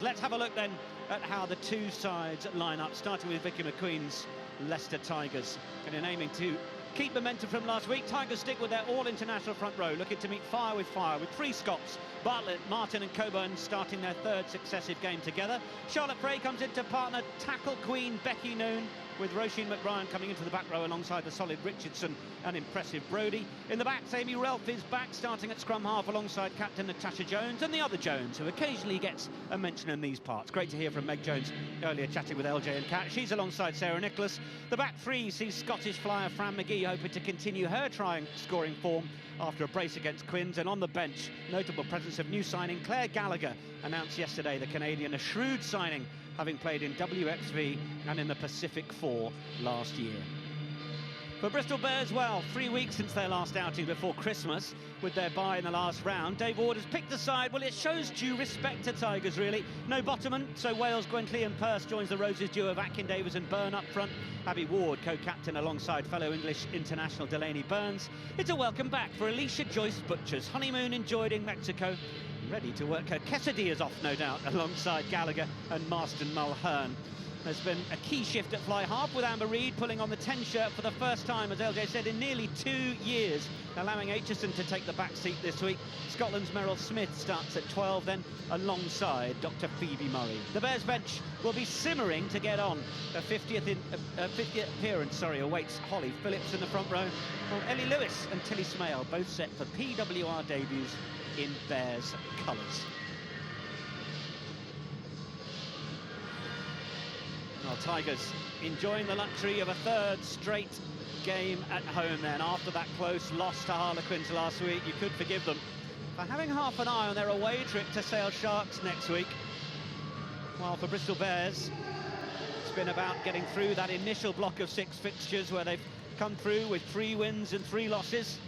Let's have a look then at how the two sides line up, starting with Vicky McQueen's Leicester Tigers. And in aiming to keep momentum from last week, Tigers stick with their all-international front row, looking to meet fire, with three Scots, Bartlett, Martin and Coburn starting their third successive game together. Charlotte Frey comes in to partner tackle queen Becky Noon, with Roisin McBrien coming into the back row alongside the solid Richardson and impressive Brodie. In the backs, Amy Relf is back, starting at scrum half alongside captain Natasha Jones and the other Jones, who occasionally gets a mention in these parts. Great to hear from Meg Jones earlier, chatting with LJ and Kat. She's alongside Sarah Nicholas. The back three sees Scottish flyer Fran McGee hoping to continue her scoring form after a brace against Quins. And on the bench, notable presence of new signing Claire Gallagher, announced yesterday, the Canadian, a shrewd signing, having played in WXV and in the Pacific 4 last year. For Bristol Bears, well, 3 weeks since their last outing before Christmas, with their bye in the last round. Dave Ward has picked a side. Well, it shows due respect to Tigers, really. No Bottomon, so Wales, Gwentley and Pearce joins the Roses duo of Atkin Davies and Byrne up front. Abby Ward, co-captain alongside fellow English international Delaney Burns. It's a welcome back for Alicia Joyce Butchers, honeymoon enjoyed in Mexico, ready to work her quesadillas off, no doubt, alongside Gallagher and Marston Mulhern. There's been a key shift at fly half, with Amber Reid pulling on the 10 shirt for the first time, as LJ said, in nearly 2 years, allowing Aitchison to take the back seat this week. Scotland's Meryl Smith starts at 12 then, alongside Dr. Phoebe Murray. The Bears bench will be simmering to get on. A 50th appearance awaits Holly Phillips in the front row, while Ellie Lewis and Tilly Smale both set for PWR debuts in Bears colours. Well, Tigers enjoying the luxury of a third straight game at home then. After that close loss to Harlequins last week, you could forgive them for having half an eye on their away trip to Sale Sharks next week. While for Bristol Bears, it's been about getting through that initial block of 6 fixtures where they've come through with 3 wins and 3 losses.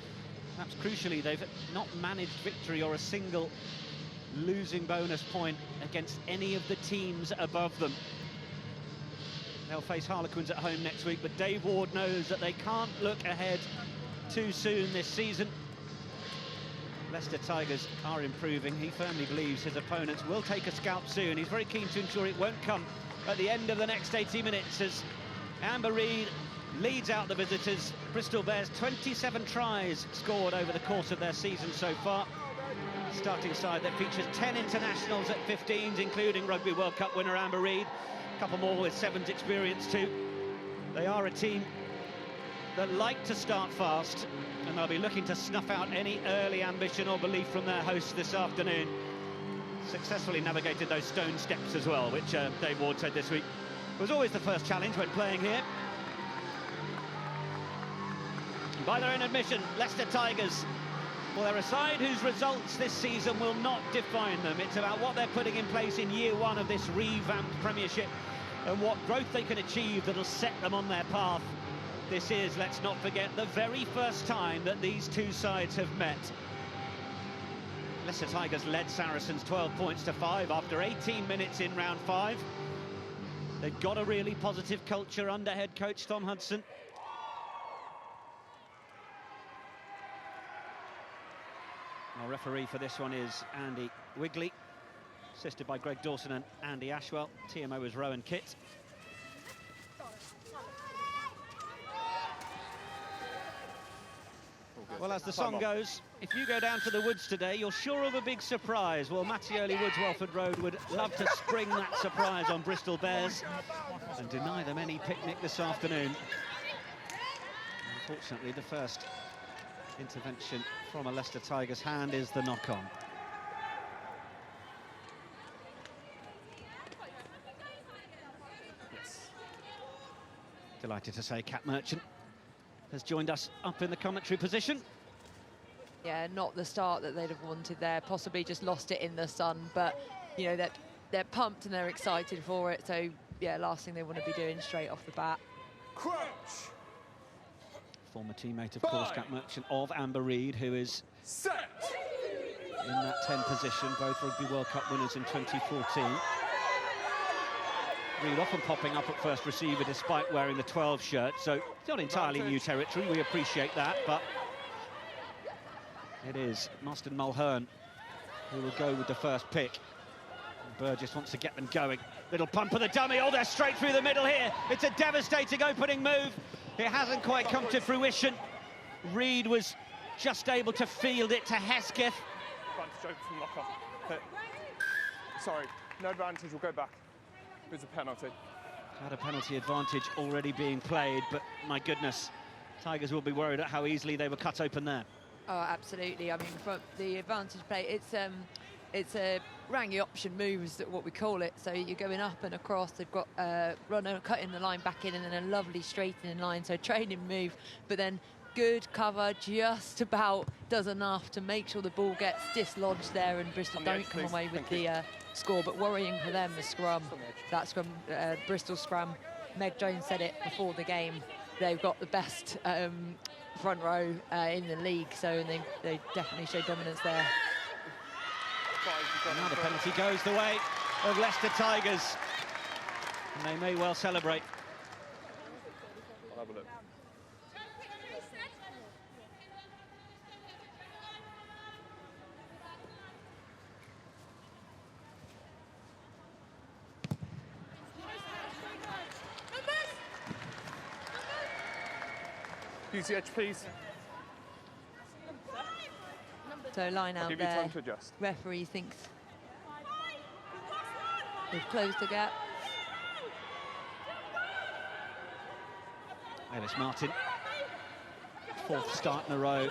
Perhaps crucially, they've not managed victory or a single losing bonus point against any of the teams above them. They'll face Harlequins at home next week, but Dave Ward knows that they can't look ahead too soon this season. Leicester Tigers are improving. He firmly believes his opponents will take a scalp soon. He's very keen to ensure it won't come at the end of the next 80 minutes, as Amber Reid leads out the visitors. Bristol Bears, 27 tries scored over the course of their season so far. Starting side that features 10 internationals at 15s, including Rugby World Cup winner Amber Reid. Couple more with 7s experience too. They are a team that like to start fast, and they'll be looking to snuff out any early ambition or belief from their hosts this afternoon. Successfully navigated those stone steps as well, which Dave Ward said this week was always the first challenge when playing here. And by their own admission, Leicester Tigers, well, they're a side whose results this season will not define them. It's about what they're putting in place in year 1 of this revamped Premiership, and what growth they can achieve that'll set them on their path. This is, let's not forget, the very first time that these two sides have met. Leicester Tigers led Saracens 12 points to 5 after 18 minutes in round 5. They've got a really positive culture under head coach Tom Hudson. Our referee for this one is Andy Wigley, assisted by Greg Dawson and Andy Ashwell. TMO is Rowan Kitt. Well, as the song goes, if you go down to the woods today, you're sure of a big surprise. Well, Mattioli Woods Welford Road would love to spring that surprise on Bristol Bears and deny them any picnic this afternoon. Unfortunately, the first intervention from a Leicester Tigers hand is the knock-on. Yes. Delighted to say Kat Merchant has joined us up in the commentary position. Yeah, not the start that they'd have wanted there, possibly just lost it in the sun, but you know that they're pumped and they're excited for it, so yeah, last thing they want to be doing straight off the bat. Crouch. Former teammate, of course, Kat Merchant, of Amber Reid, who is set in that 10 position, both Rugby World Cup winners in 2014. Reid often popping up at first receiver despite wearing the 12 shirt, so it's not entirely new territory, we appreciate that, but it is Marston Mulhern who will go with the first pick. Burgess wants to get them going. Little pump of the dummy. Oh, they're straight through the middle here. It's a devastating opening move. It hasn't quite come to fruition. Reed was just able to field it to Hesketh. Advantage over from knock-on. Sorry, no advantage, we'll go back. It was a penalty. Had a penalty advantage already being played, but my goodness, Tigers will be worried at how easily they were ut open there. Oh, absolutely. I mean, from the advantage play, it's a rangy option moves, that what we call it. So you're going up and across. They've got runner cutting the line back in, and then a lovely straightening line. So training move, but then good cover, just about does enough to make sure the ball gets dislodged there, and Bristol don't come away with the score. But worrying for them, the scrum, that scrum, Bristol scrum. Meg Jones said it before the game. They've got the best front row in the league, so they definitely show dominance there. Now the penalty goes the way of Leicester Tigers, and they may well celebrate. I'll have a look. Use the edge, please. So line out Give you there. time to adjust. Referee thinks they've closed the gap. Ellis Martin, fourth start in a row.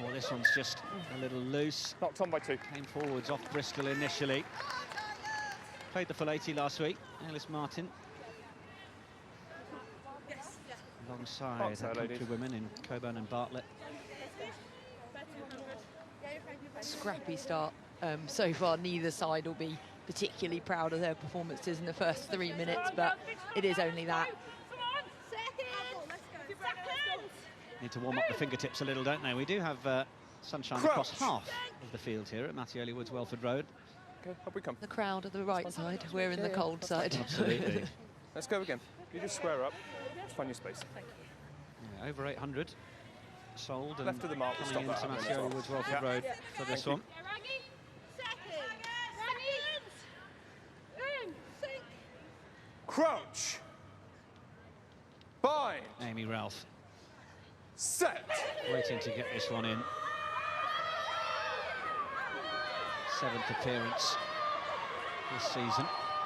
Oh, this one's just a little loose. Knocked on by 2. Came forwards off Bristol initially. Played the full 80 last week. Ellis Martin. Alongside her country women in Coburn and Bartlett. Scrappy start so far. Neither side will be particularly proud of their performances in the first 3 minutes, but it is only that. Need to warm up the fingertips a little, don't they? We do have sunshine across half of the field here at Mattioli Woods Welford Road. Okay, up we come. The crowd at the right side, we're in the cold side. Absolutely. Let's go again. You just square up, just find your space. Yeah, over 800 sold and Left of the mark, we'll coming stop into that happening as Mattioli well. Woods Welford Road for this one. Crouch. Bind. Amy Ralph Set. waiting to get this one in. 7th appearance this season.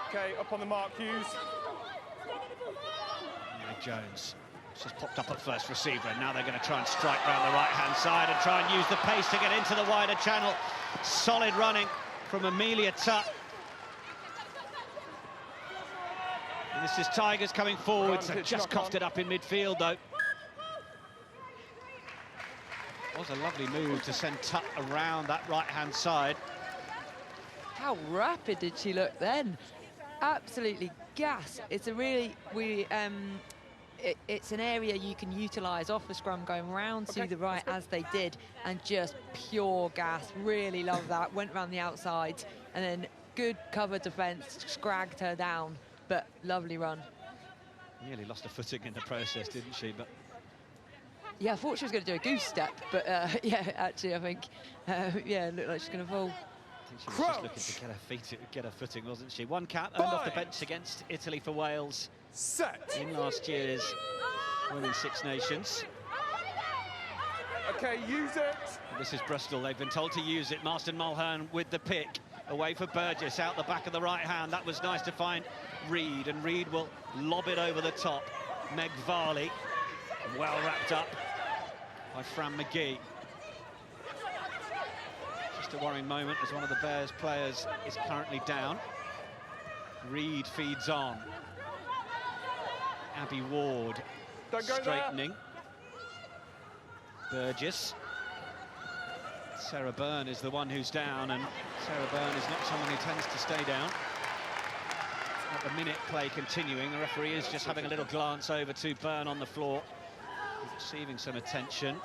Okay, up on the mark, Hughes. Meg Jones. It's just popped up at first receiver, and now they're going to try and strike round the right-hand side and try and use the pace to get into the wider channel. Solid running from Amelia Tutt. And this is Tigers coming forwards. They've just coughed it up in midfield, though. It was a lovely move to send Tutt around that right-hand side. How rapid did she look then? Absolutely gas. It's a really, it's an area you can utilise off the scrum, going round to the right as they did, and just pure gas. Really love that. Went round the outside, and then good cover defence, scragged her down, but lovely run. Nearly lost her footing in the process, didn't she? But yeah, I thought she was going to do a goose step, but yeah, actually, I think, yeah, it looked like she's going to fall. I think she was just looking to get her feet, get her footing, wasn't she? One cap earned off the bench against Italy for Wales. Set. In last year's Women's Six Nations. Okay, use it. This is Bristol. They've been told to use it. Marston Mulhern with the pick. Away for Burgess, out the back of the right hand. That was nice to find Reed, and Reed will lob it over the top. Meg Varley, well wrapped up by Fran McGee. Just a worrying moment as one of the Bears players is currently down. Reed feeds on. Abby Ward straightening. Burgess. Sarah Byrne is the one who's down, and Sarah Byrne is not someone who tends to stay down. At the minute, play continuing. The referee is just having a little glance over to Byrne on the floor, receiving some attention.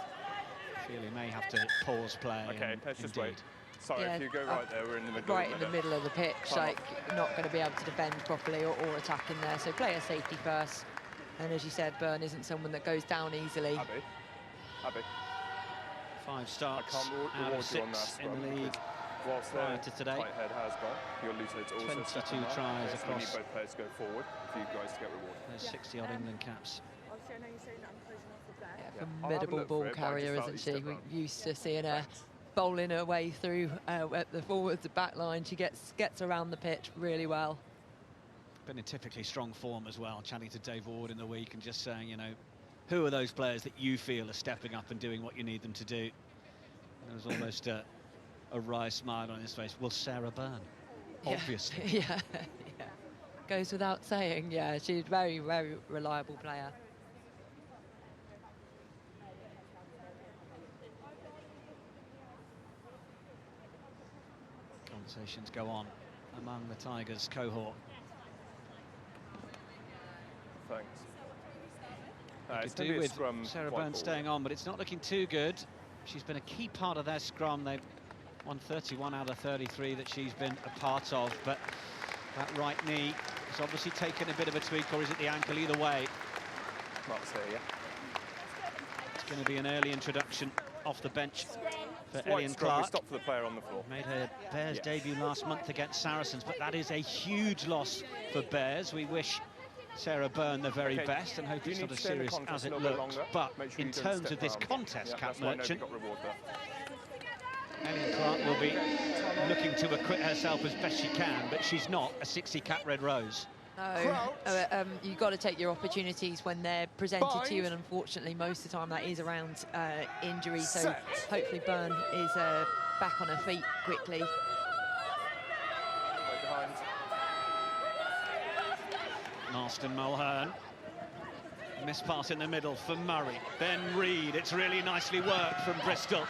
Feel he may have to pause play. Okay, let's just wait. Sorry, Yeah, if you go right there, we're in the middle. Right in the middle of the pitch, like not going to be able to defend properly or attack in there. So player safety first. And as you said, Byrne isn't someone that goes down easily. Abby. 5 starts I can't out of reward you on 6 that in the league. whilst prior their to today. tight head has gone, your loose heads also 22 step on that. tries So we need across. both players to go forward for you guys to get rewarded. There's 60-odd England caps. Obviously, I know you're saying that I'm closing off with that. Yeah, I'll have a Formidable look ball for it, but I carrier, just felt isn't you she? stepped We're up. used to seeing her Thanks. bowling her way through at the forwards, the back line. She gets around the pitch really well. Been in typically strong form as well, chatting to Dave Ward in the week and just saying, you know, who are those players that you feel are stepping up and doing what you need them to do? There was almost a wry smile on his face. Well, Sarah Byrne, obviously. Yeah, yeah. Goes without saying, yeah, she's a very, very reliable player. Conversations go on among the Tigers cohort. Thanks. Could It's gonna do be a with scrum Sarah white Byrne ball. staying on, but it's not looking too good. She's been a key part of their scrum. They've won 31 out of 33 that she's been a part of, but that right knee has obviously taken a bit of a tweak, or is it the ankle? Either way, Mark's here, yeah. it's going to be an early introduction off the bench for White Elian scrum, we Clark. stop for the player on the floor. Made her Bears Yeah. debut last month against Saracens, but that is a huge loss for Bears. We wish Sarah Byrne the very Okay, best and hope you it's need not to as stay in the serious contest as a it little bit looks. longer. But Make sure in you don't terms step of this around. contest, Yeah, Cap that's why Merchant, nobody got reward there. Elian Clark will be looking to acquit herself as best she can, but she's not a 60 cap Red Rose. No, you've got to take your opportunities when they're presented to you, Bind. and unfortunately most of the time that is around injury, so Set. hopefully Byrne is back on her feet quickly. Right behind. Marston Mulhern. Miss pass in the middle for Murray. Then Reid. It's really nicely worked from Bristol.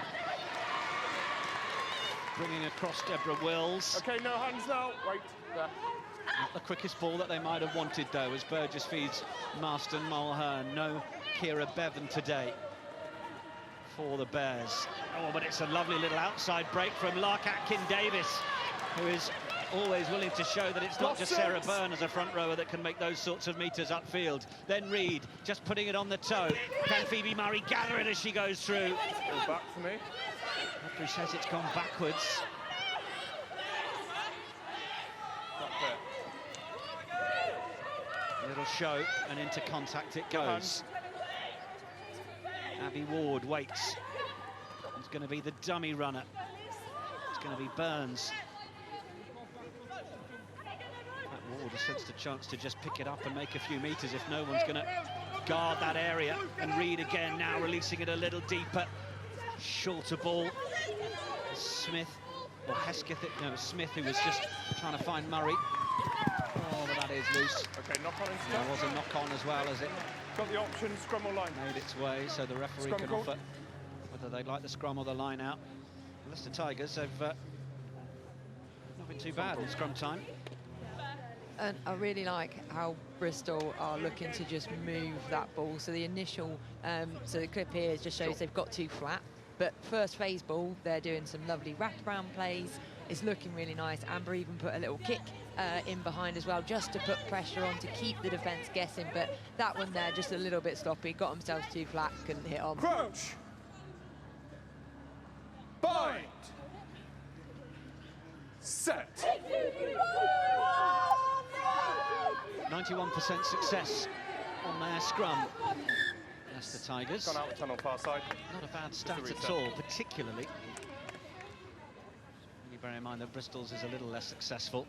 Bringing across Deborah Wills. Okay, no hands now. Wait, there. Not the quickest ball that they might have wanted, though, as Burgess feeds Marston Mulhern. No Kira Bevan today for the Bears. Oh, but it's a lovely little outside break from Lark Atkin-Davis, who is always willing to show that it's not just Sarah Byrne as a front rower that can make those sorts of metres upfield. Then Reid just putting it on the toe. Can Phoebe Murray gather it as she goes through? Go back for me. Referee says it's gone backwards. Back there. Little show, and into contact it goes. Abby Ward waits. It's going to be the dummy runner. It's going to be Burns. That Ward has sensed a chance to just pick it up and make a few metres if no one's going to guard that area. And Reid again now releasing it a little deeper. Shorter ball. Smith, or Hesketh, no, Smith, who was just trying to find Murray. Oh, but that is loose. Okay, knock on into There that. was a knock-on as well as it Got the option, scrum or line. made its way, so the referee Scrum can called. offer whether they'd like the scrum or the line out. Leicester Tigers have not been too bad in scrum time. And I really like how Bristol are looking to just move that ball. So the initial, so the clip here just shows they've got too flat. But first phase ball, they're doing some lovely wraparound plays. It's looking really nice. Amber even put a little kick in behind as well, just to put pressure on to keep the defence guessing. But that one there, just a little bit sloppy, got themselves too flat, couldn't hit on. Crouch. Bind. Set. 91% success on their scrum. Leicester Tigers. Gone out the tunnel far side. Not a bad stat reset. at all, particularly. You bear in mind that Bristol's is a little less successful.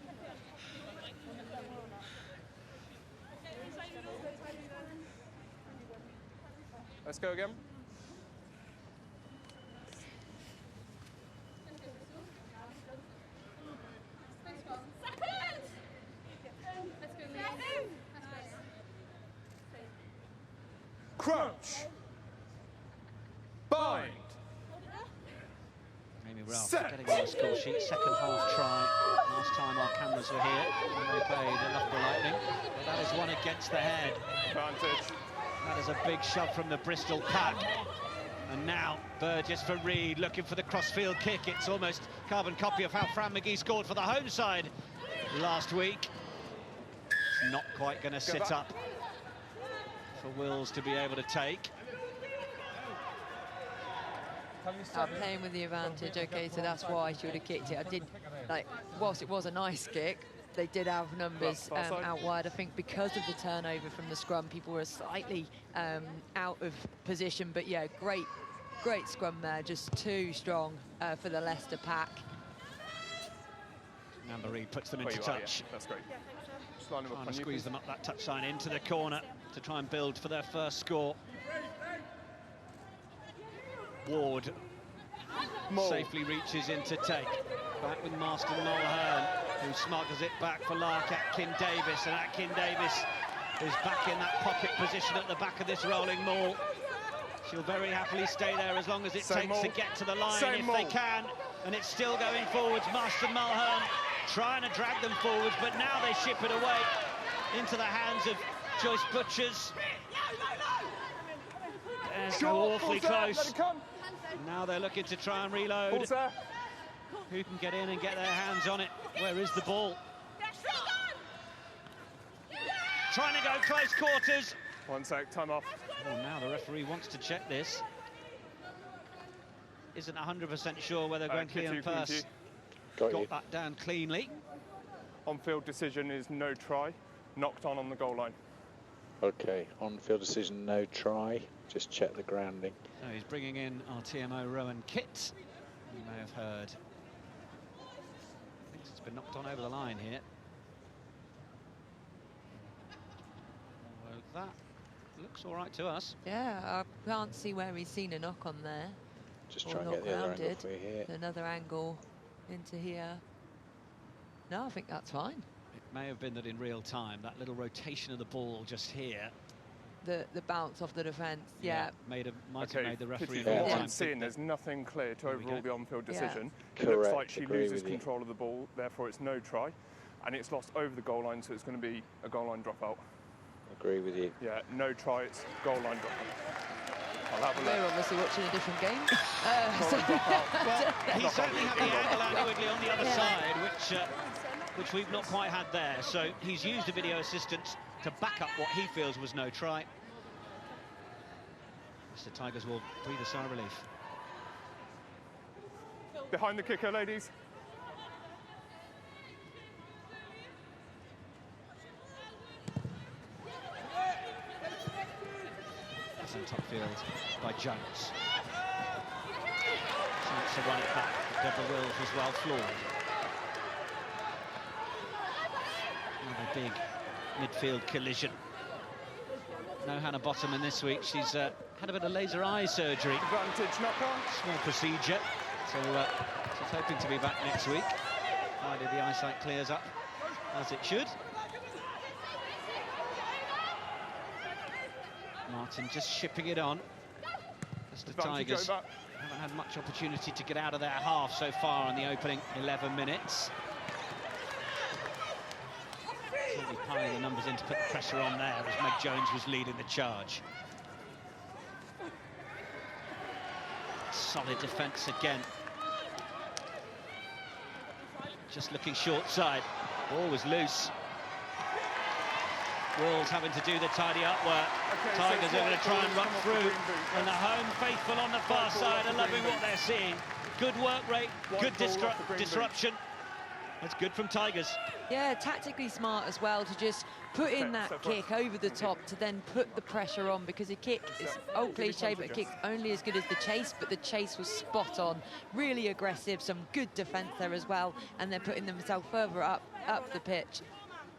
Let's go again. Crouch. Bind. Amy Ralph Set. getting on the score sheet. Second half try. Last time our cameras were here when they played Loughborough Lightning. But that is one against the head. Advantage. That is a big shove from the Bristol pack. And now Burgess for Reid, looking for the crossfield kick. It's almost carbon copy of how Fran McGee scored for the home side last week. It's not quite going to sit back. up for Wills to be able to take. Playing with the advantage. Okay, so that's why she would have kicked it. I did, like, whilst it was a nice kick, they did have numbers out wide. I think because of the turnover from the scrum, people were slightly out of position. But yeah, great scrum there. Just too strong for the Leicester pack. Marie puts them into touch. That's great. Trying to squeeze them up that touchline into the corner to try and build for their first score. Ward safely reaches in to take. Back with Marston Mulhern, who smuggles it back for Lark. Atkin Davis, and Atkin Davis is back in that pocket position at the back of this rolling maul. She'll very happily stay there as long as it takes to get to the line if they can. And it's still going forwards. Marston Mulhern trying to drag them forwards, but now they ship it away into the hands of Joyce Butchers. So awfully close. Now they're looking to try and reload. Who can get in and get their hands on it? Where is the ball? Trying to go close quarters. 1 sec, time off. Oh, now the referee wants to check this. Isn't 100% sure whether Gwentley and Purse got that down cleanly. On-field decision is no try. Knocked on the goal line. Okay, on-field decision, no try. Just check the grounding. So he's bringing in our TMO Rowan Kit. You may have heard. I think it's been knocked on over the line here. Well, that looks all right to us. Yeah, I can't see where he's seen a knock on there. Just try and get the other angle for you here. Another angle into here. No, I think that's fine. It may have been that in real time, that little rotation of the ball just here. The bounce off the defence, yeah. Might have made the referee in real real time. time. Seeing there's nothing clear to overrule the on-field decision. It Correct, looks like she loses with control of the ball, therefore it's no try. And it's lost over the goal line, so it's going to be a goal line dropout. Agree with you. Yeah, no try, it's goal line dropout. I'll have a look. We're obviously watching a different game. Well, he certainly had the angle Andy Wigley on the other side, which we've not quite had there. So he's used a video assistant to back up what he feels was no try. The Tigers will breathe a sigh of relief. Behind the kicker, ladies. That's on top field by Jones. Chance to run it back. Deborah Wills was well floored. Another big midfield collision. No Hannah Bottoman this week. She's had a bit of laser eye surgery. Advantage knock on. Small procedure. So she's hoping to be back next week, provided the eyesight clears up as it should. Martin just shipping it on. The Tigers haven't had much opportunity to get out of their half so far in the opening 11 minutes. Certainly piling the numbers in to put the pressure on there as Meg Jones was leading the charge. Solid defence again. Just looking short side. Ball was loose. Wolves having to do the tidy up work. Tigers are going to try and run through. And the home faithful on the far side are loving what they're seeing. Good work rate, good disruption. That's good from Tigers. Yeah, tactically smart as well to just put in that kick over the top to then put the pressure on, because a kick is old cliche, but a kick's only as good as the chase, but the chase was spot on. Really aggressive, some good defence there as well, and they're putting themselves further up the pitch.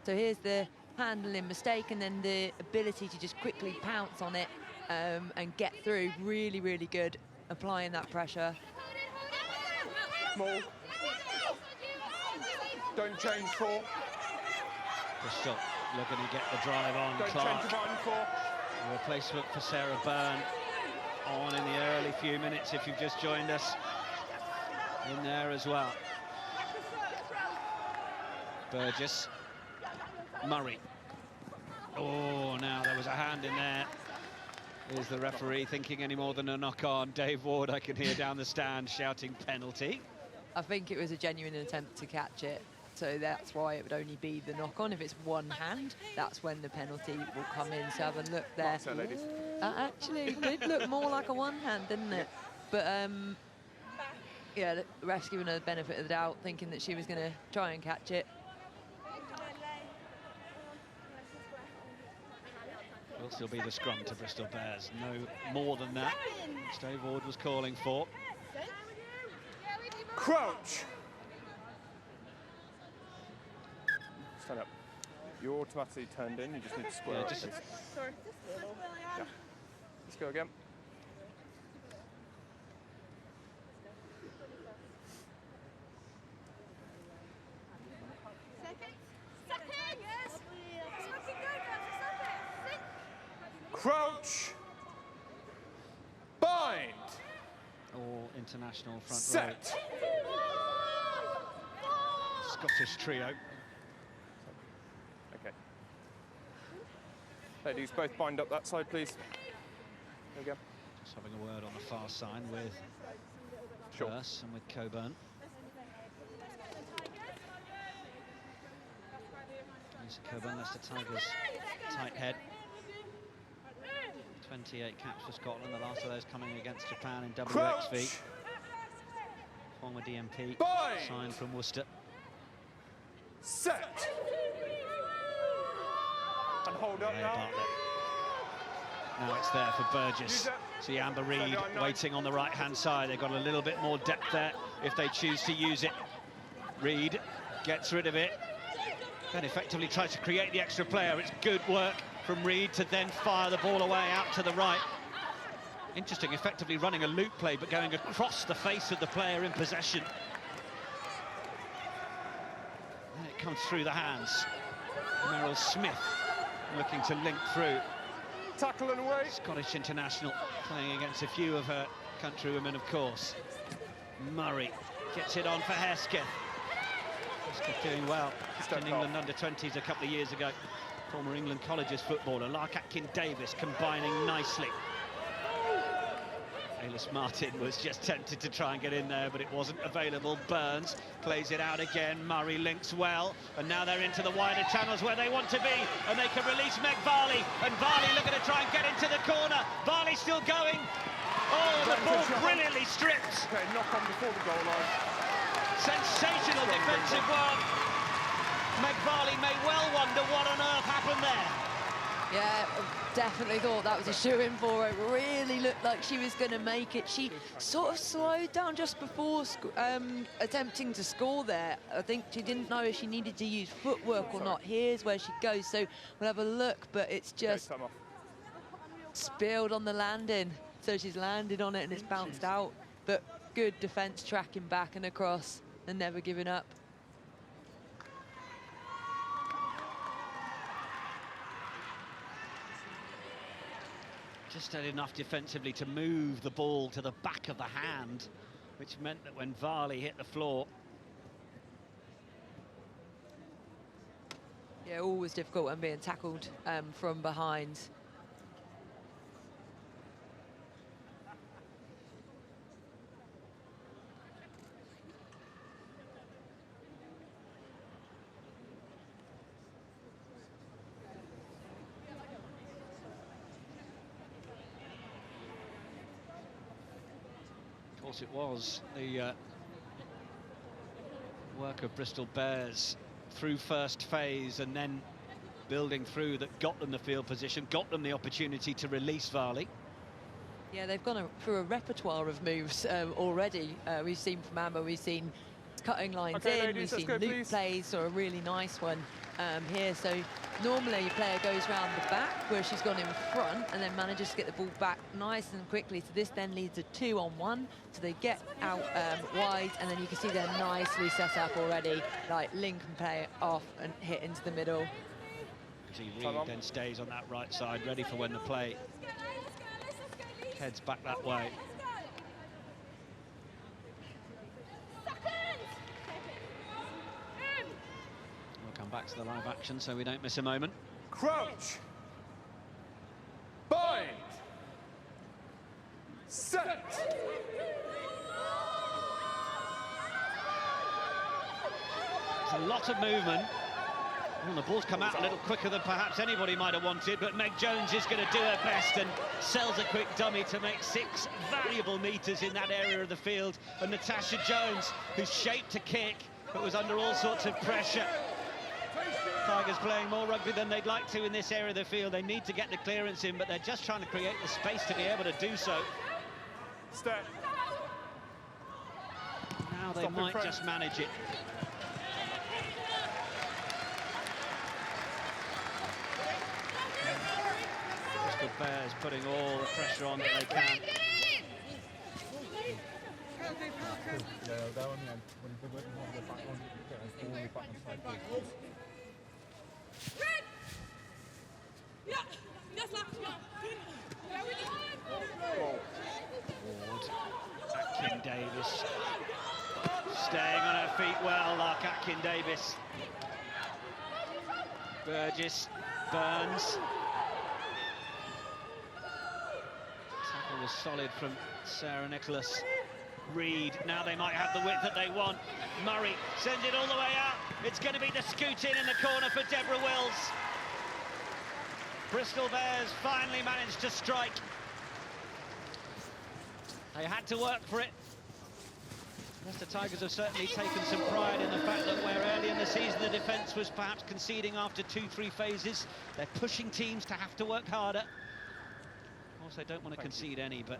So here's the handling mistake, and then the ability to just quickly pounce on it and get through. Really, really good, applying that pressure. Small. Don't change for. Bristol looking to get the drive on. Don't Clark. change for. A replacement for Sarah Byrne on in the early few minutes if you've just joined us. In there as well. Burgess. Murray. Oh, now there was a hand in there. Is the referee thinking any more than a knock-on? Dave Ward, I can hear down the stand shouting penalty. I think it was a genuine attempt to catch it, so that's why it would only be the knock-on. If it's one hand, that's when the penalty will come in. So have a look there. That actually did look more like a one hand, didn't it? but yeah, the ref's giving her the benefit of the doubt, thinking that she was going to try and catch it. Will still be the scrum to Bristol Bears. No more than that. Steve Ward was calling for. Crouch. Stand up. You're automatically turned in. You just need to square Yeah, up. just please. Sorry. Yeah. Let's go again. Crouch. Bind. all international front row. Set. Scottish trio. Okay. Ladies, both bind up that side, please. There we go. Just having a word on the far side with Sure. Burse and with Coburn. Lisa Coburn, Leicester Tigers, tight head. 28 caps for Scotland, the last of those coming against Japan in WXV. Former DMP, Bind. signed from Worcester. Set. And hold up Yeah, now. Bartlett. Now it's there for Burgess. See Amber Reid waiting on the right-hand side. They've got a little bit more depth there if they choose to use it. Reid gets rid of it and effectively tries to create the extra player. It's good work from Reid to then fire the ball away out to the right. Interesting, effectively running a loop play, but going across the face of the player in possession. And it comes through the hands. Meryl Smith looking to link through. Tackle and away. Scottish international playing against a few of her countrywomen, of course. Murray gets it on for Hesketh. Hesketh doing well. In England under-20s a couple of years ago. Former England colleges footballer. Lark Atkin-Davis combining nicely. Aylis Martin was just tempted to try and get in there, but it wasn't available. Burns plays it out again. Murray links well, and now they're into the wider channels where they want to be, and they can release Meg Varley, and Varley looking to try and get into the corner. Varley still going. Oh, the ball brilliantly stripped. Okay, knock on before the goal line. Sensational defensive work. Meg Varley may well wonder what on earth happened there. Yeah, definitely thought that was a shoo-in for her. Really looked like she was going to make it. She sort of slowed down just before attempting to score there. I think she didn't know if she needed to use footwork or not. Here's where she goes, so we'll have a look, but it's just spilled on the landing. So she's landed on it and it's bounced out. But good defence tracking back and across and never giving up. Just did enough defensively to move the ball to the back of the hand, which meant that when Varley hit the floor... Yeah, always difficult when being tackled from behind. Of course, it was the work of Bristol Bears through first phase and then building through that got them the field position, got them the opportunity to release Varley. Yeah, they've gone through a repertoire of moves already. We've seen from Amber, we've seen cutting lines in, ladies, we've seen go, loop please. plays, or a really nice one here. So normally a player goes round the back where she's gone in front and then manages to get the ball back nice and quickly. So this then leads to 2-on-1. So they get out wide, and then you can see they're nicely set up already, like link and play off and hit into the middle. See, Reid then stays on that right side, ready for when the play heads back that way. We'll come back to the live action so we don't miss a moment. Crouch. Bind. Set. There's a lot of movement, Well, the ball's come out a little quicker than perhaps anybody might have wanted, but Meg Jones is going to do her best and sells a quick dummy to make 6 valuable metres in that area of the field. And Natasha Jones, who's shaped to kick, but was under all sorts of pressure. Tigers playing more rugby than they'd like to in this area of the field. They need to get the clearance in, but they're just trying to create the space to be able to do so. Step. Now they might just manage it. Bristol Bears putting all the pressure on that they can. Ward, Atkin Davis, staying on her feet well, like Atkin Davis. Burgess, Burns. Tackle was solid from Sarah Nicholas. Reed, now they might have the width that they want. Murray sends it all the way out. It's going to be the scoot in the corner for Deborah Wills. Bristol Bears finally managed to strike. They had to work for it. Leicester Tigers have certainly taken some pride in the fact that where early in the season the defence was perhaps conceding after 2-3 phases, they're pushing teams to have to work harder. Also, don't want to concede any, but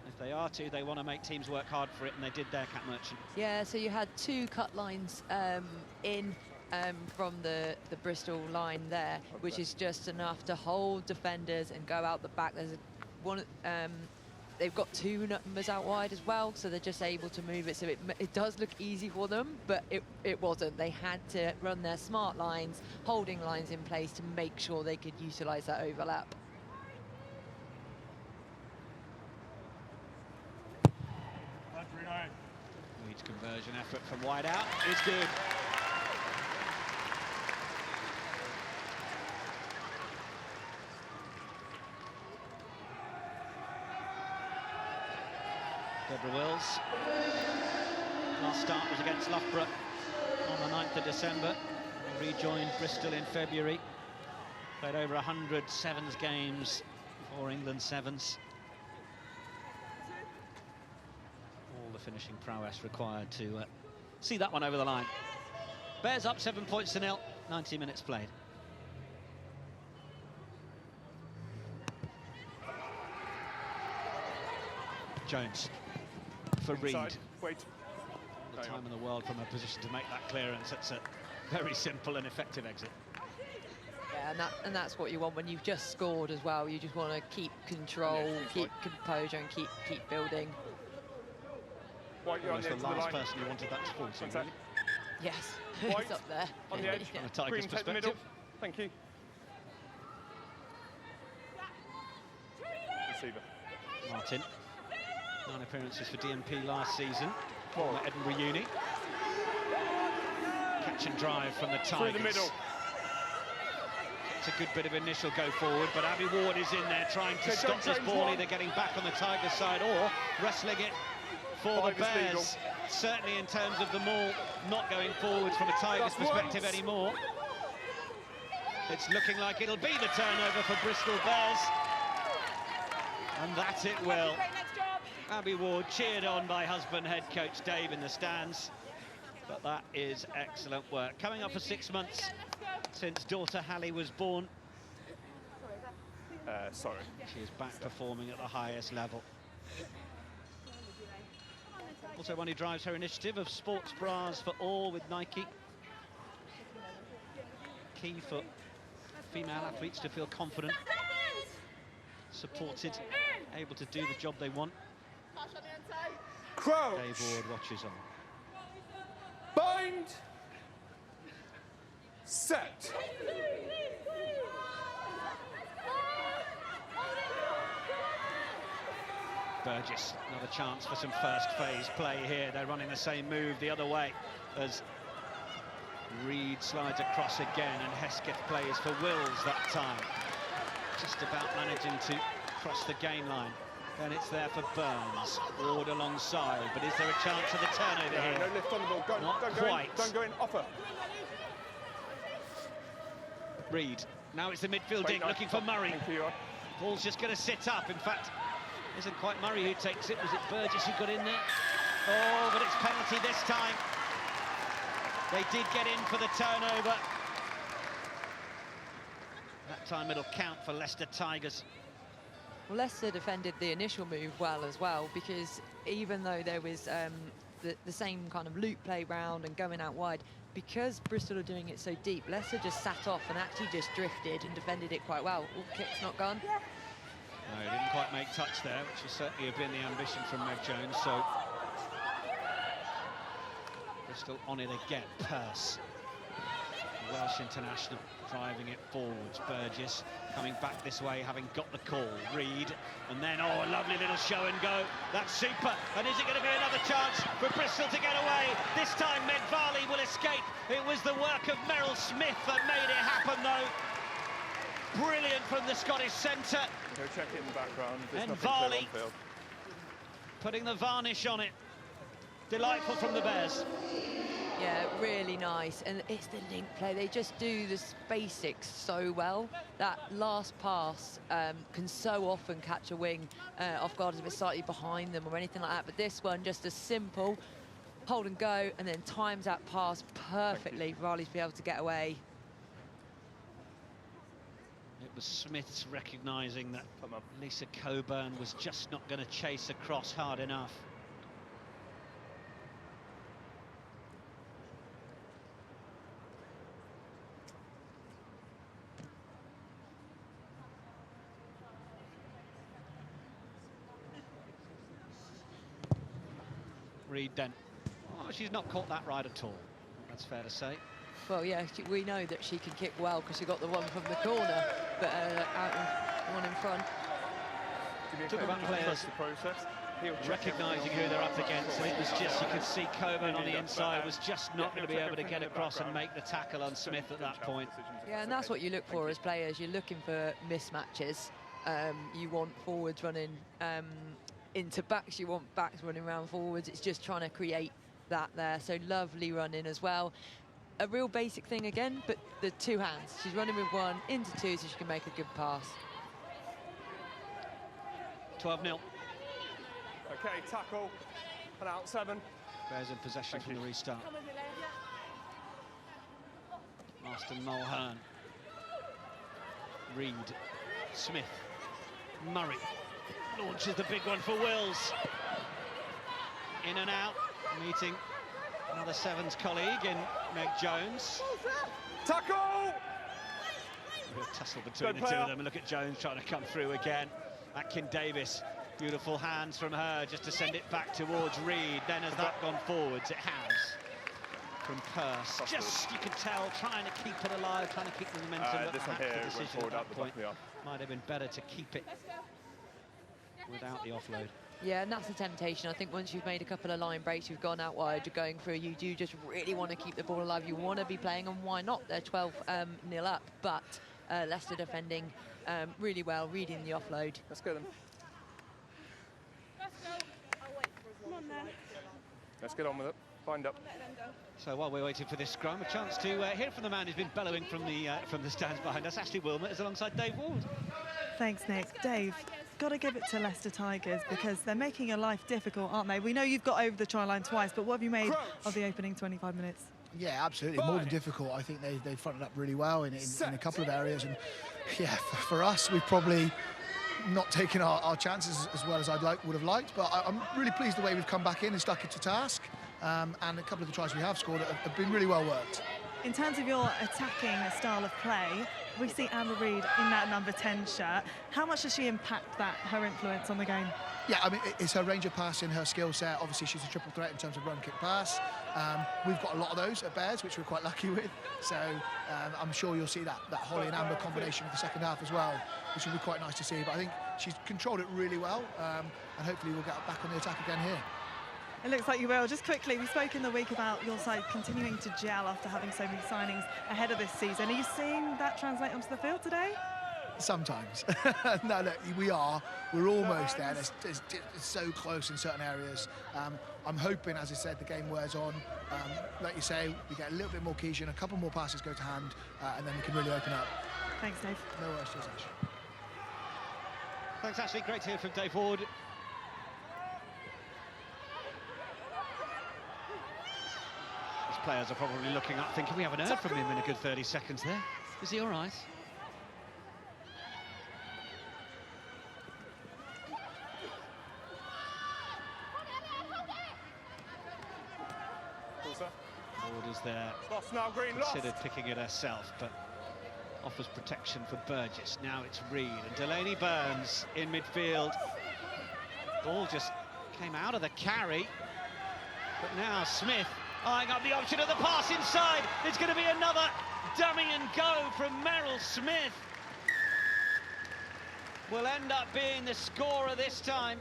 if they are to, they want to make teams work hard for it, and they did there, Cat Merchant. Yeah, so you had 2 cut lines in from the Bristol line there, which is just enough to hold defenders and go out the back. There's one. They've got 2 numbers out wide as well, so they're just able to move it. So it does look easy for them, but it wasn't. They had to run their smart lines, holding lines in place to make sure they could utilise that overlap. Reed's conversion effort from wide out is good. Deborah Wills. Last start was against Loughborough on the 9th of December. They rejoined Bristol in February. Played over 100 sevens games for England sevens. All the finishing prowess required to see that one over the line. Bears up 7 points to 0, 90 minutes played. Jones for Reed. Wait. The time in the world from a position to make that clearance. It's a very simple and effective exit. Yeah, and that's what you want when you've just scored as well. You just want to keep control, keep composure, and keep building. White, you're on the the edge of the last line. person you wanted that to fall to. Really. Yes, White, it's up there. on the edge. Yeah. From a Tigers Green, take the middle. perspective. Thank you. Receiver. Martin. 9 appearances for DMP last season. Former Edinburgh Uni. Catch and drive from the Tigers. Through the middle. It's a good bit of initial go forward, but Abby Ward is in there trying to stop this ball, either getting back on the Tigers side or wrestling it for the Bears. Certainly in terms of the maul not going forwards from a Tigers perspective anymore. It's looking like it'll be the turnover for Bristol Bears. And that it will. Abby Ward cheered on by husband head coach Dave in the stands. But that is excellent work. Coming up for 6 months since daughter Hallie was born. Sorry. She is back performing at the highest level. Also one who drives her initiative of sports bras for all with Nike. Key for female athletes to feel confident, supported, able to do the job they want. Crouch. Dave Ward watches on. Bind. Set. Burgess, another chance for some first phase play here. They're running the same move the other way as Reed slides across again, and Hesketh plays for Wills that time. Just about managing to cross the gain line. Then it's there for Burns. Ward alongside, but is there a chance of the turnover here? No lift on the ball. Not don't quite. Go in. Don't go in. Offer. Reed. Now it's the midfield dig, looking for Murray. Ball's just going to sit up. In fact, isn't quite Murray who takes it. Was it Burgess who got in there? Oh, but it's penalty this time. They did get in for the turnover. That time it'll count for Leicester Tigers. Well, Leicester defended the initial move well as well, because even though there was the same kind of loop play round and going out wide, because Bristol are doing it so deep, Leicester just sat off and actually just drifted and defended it quite well. Oh, kick's not gone. No, he didn't quite make touch there, which would certainly have been the ambition from Meg Jones. So Bristol on it again. Purse, Welsh international, driving it forwards. Burgess coming back this way, having got the call. Reed, and then, oh, a lovely little show and go. That's super. And is it going to be another chance for Bristol to get away? This time Medvali will escape. It was the work of Merrill Smith that made it happen, though. Brilliant from the Scottish centre. Go check it in the background. And Varley putting the varnish on it. Delightful from the Bears. Yeah, really nice. And it's the link play. They just do the basics so well. That last pass can so often catch a wing off guard if it's slightly behind them or anything like that. But this one, just a simple hold and go, and then times that pass perfectly for Varley to be able to get away. It was Smith's recognising that Lisa Coburn was just not going to chase across hard enough. Reed then. Oh, she's not caught that right at all. That's fair to say. Well, yeah, we know that she can kick well because she got the one from the corner, but one in front. Talk about players recognising who they're up against. It was just, you could see Coburn on the inside was just not going to be able to get across and make the tackle on Smith at that point. Yeah, and that's what you look for as players. You're looking for mismatches. You want forwards running into backs, you want backs running around forwards. It's just trying to create that there. So lovely running as well. A real basic thing again, but the two hands. She's running with one into two so she can make a good pass. 12-0. Okay, tackle, and out 7. Bears in possession from the restart. Marston Mulhern. Reed. Smith. Murray. Launches the big one for Wills. In and out, meeting another Sevens colleague in Meg Jones. Tackle! Real tussle between the two of them, and look at Jones trying to come through again. Atkin Davis, beautiful hands from her just to send it back towards Reed. Then has that gone forwards? It has. From Purse, just, you can tell, trying to keep it alive, trying to keep the momentum, but perhaps the decision at that point might have been better to keep it without the offload. Yeah, and that's the temptation. I think once you've made a couple of line breaks, you've gone out wide, you're going through, you do just really want to keep the ball alive. You want to be playing, and why not? They're 12-0 up, but Leicester defending really well, reading the offload. Let's go then. Let's go. I'll wait for as long as Let's get on with it. Bind up. So while we're waiting for this scrum, a chance to hear from the man who's been bellowing from the stands behind us. Ashley Wilmot is alongside Dave Ward. Thanks, Nick. Dave, got to give it to Leicester Tigers because they're making your life difficult, aren't they? We know you've got over the try line twice, but what have you made of the opening 25 minutes? Yeah, absolutely. More than difficult. I think they fronted up really well in a couple of areas. And yeah, for us, we've probably not taken our chances as well as would have liked. But I'm really pleased the way we've come back in and stuck it to task. And a couple of the tries we have scored have been really well worked. In terms of your attacking style of play, we see Amber Reed in that number 10 shirt. How much does she impact her influence on the game? Yeah, I mean, it's her range of passing, her skill set. Obviously, she's a triple threat in terms of run, kick, pass. We've got a lot of those at Bears, which we're quite lucky with. So I'm sure you'll see that Holly and Amber combination for the second half as well, which will be quite nice to see. But I think she's controlled it really well, and hopefully we'll get back on the attack again here. It looks like you will. Just quickly, we spoke in the week about your side continuing to gel after having so many signings ahead of this season. Are you seeing that translate onto the field today? Sometimes. No, look, we're almost there. It's so close in certain areas. I'm hoping, as I said, the game wears on. Like you say, we get a little bit more cohesion, a couple more passes go to hand, and then we can really open up. Thanks, Dave. No worries, cheers, Ash. Thanks, Ashley. Great to hear from Dave Ward. His players are probably looking up, thinking we haven't heard from him in a good 30 seconds there. Is he all right? Ward is there. Lost now, Green, Considered lost. picking it herself, but offers protection for Burgess. Now it's Reed and Delaney Burns in midfield. Ball just came out of the carry, but now Smith eyeing up the option of the pass inside. It's going to be another dummy and go from Merrill Smith. Will end up being the scorer this time.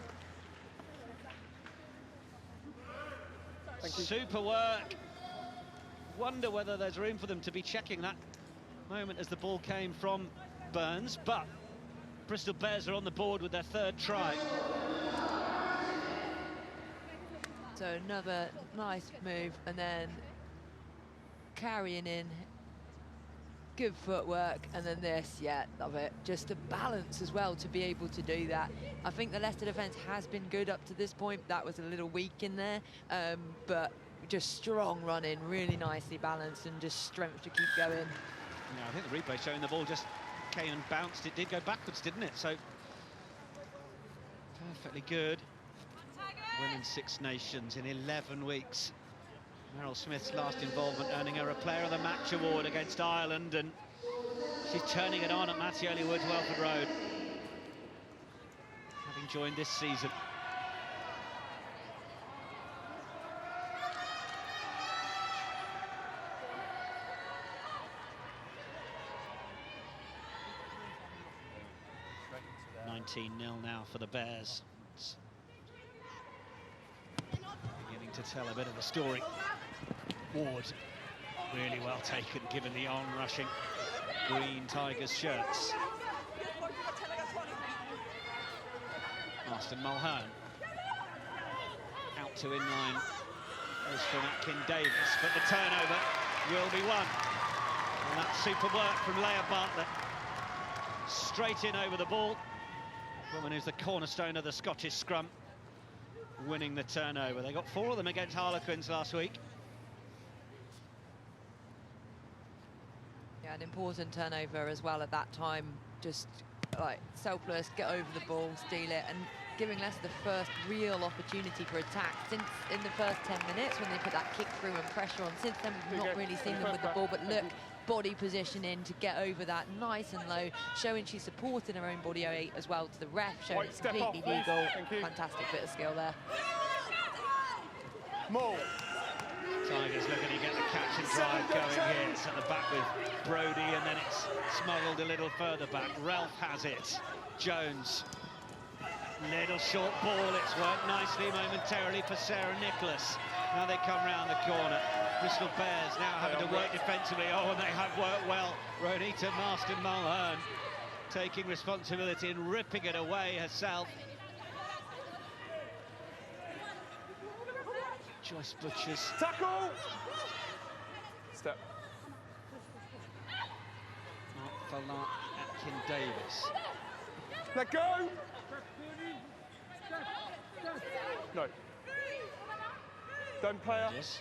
Super work. Wonder whether there's room for them to be checking that moment as the ball came from Burns, but Bristol Bears are on the board with their third try. So another nice move, and then carrying in, good footwork, and then this, yeah, love it. Just the balance as well to be able to do that. I think the Leicester defence has been good up to this point. That was a little weak in there, but just strong running, really nicely balanced, and just strength to keep going. Yeah, I think the replay showing the ball just came and bounced. It did go backwards, didn't it? So perfectly good. Winning Six Nations in 11 weeks. Merrill Smith's last involvement earning her a Player of the Match award against Ireland, and she's turning it on at Mattioli Woods Welford Road, having joined this season. (19-0) now for the Bears. It's beginning to tell a bit of a story. Ward, really well taken, given the on-rushing green Tigers shirts. Marston Mulhern out to inline goes from Atkin Davis, but the turnover will be won. And that's super work from Leah Bartlett. Straight in over the ball. Woman who's the cornerstone of the Scottish scrum, winning the turnover. They got 4 of them against Harlequins last week. Yeah, an important turnover as well at that time. Just like selfless, get over the ball, steal it, and giving Leicester the first real opportunity for attack since in the first 10 minutes when they put that kick through and pressure on. Since then, we've not really seen them with the ball, but look, body positioning to get over that nice and low, showing she's supporting her own body weight as well to the ref, showing it's completely legal. Fantastic bit of skill there. More. Tigers looking to get the catch and drive going here. It's at the back with Brody, and then it's smuggled a little further back. Ralph has it. Jones. Little short ball. It's worked nicely momentarily for Sarah Nicholas. Now they come round the corner. Bristol Bears now having to work defensively. Oh, and they have worked well. Ronita Marston Mulhern taking responsibility and ripping it away herself. Joyce Butchers. Tackle! Step. Mark Fallant, Atkin Davis. Let go! No. Don't play her. Yes.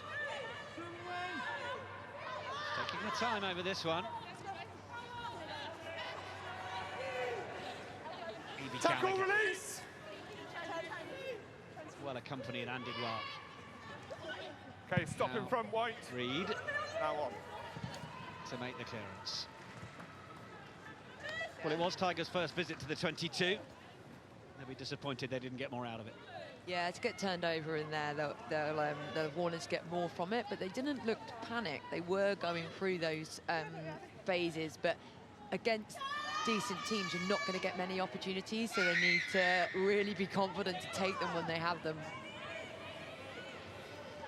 Taking the time over this one. Evie Tackle, Callaghan. release! Well accompanied and did well. Okay, stop in front, White. Reed Now on. to make the clearance. Well, it was Tigers' first visit to the 22. They'll be disappointed they didn't get more out of it. Yeah, to get turned over in there, they'll have wanted to get more from it, but they didn't look to panic. They were going through those phases, but against decent teams, you're not going to get many opportunities, so they need to really be confident to take them when they have them.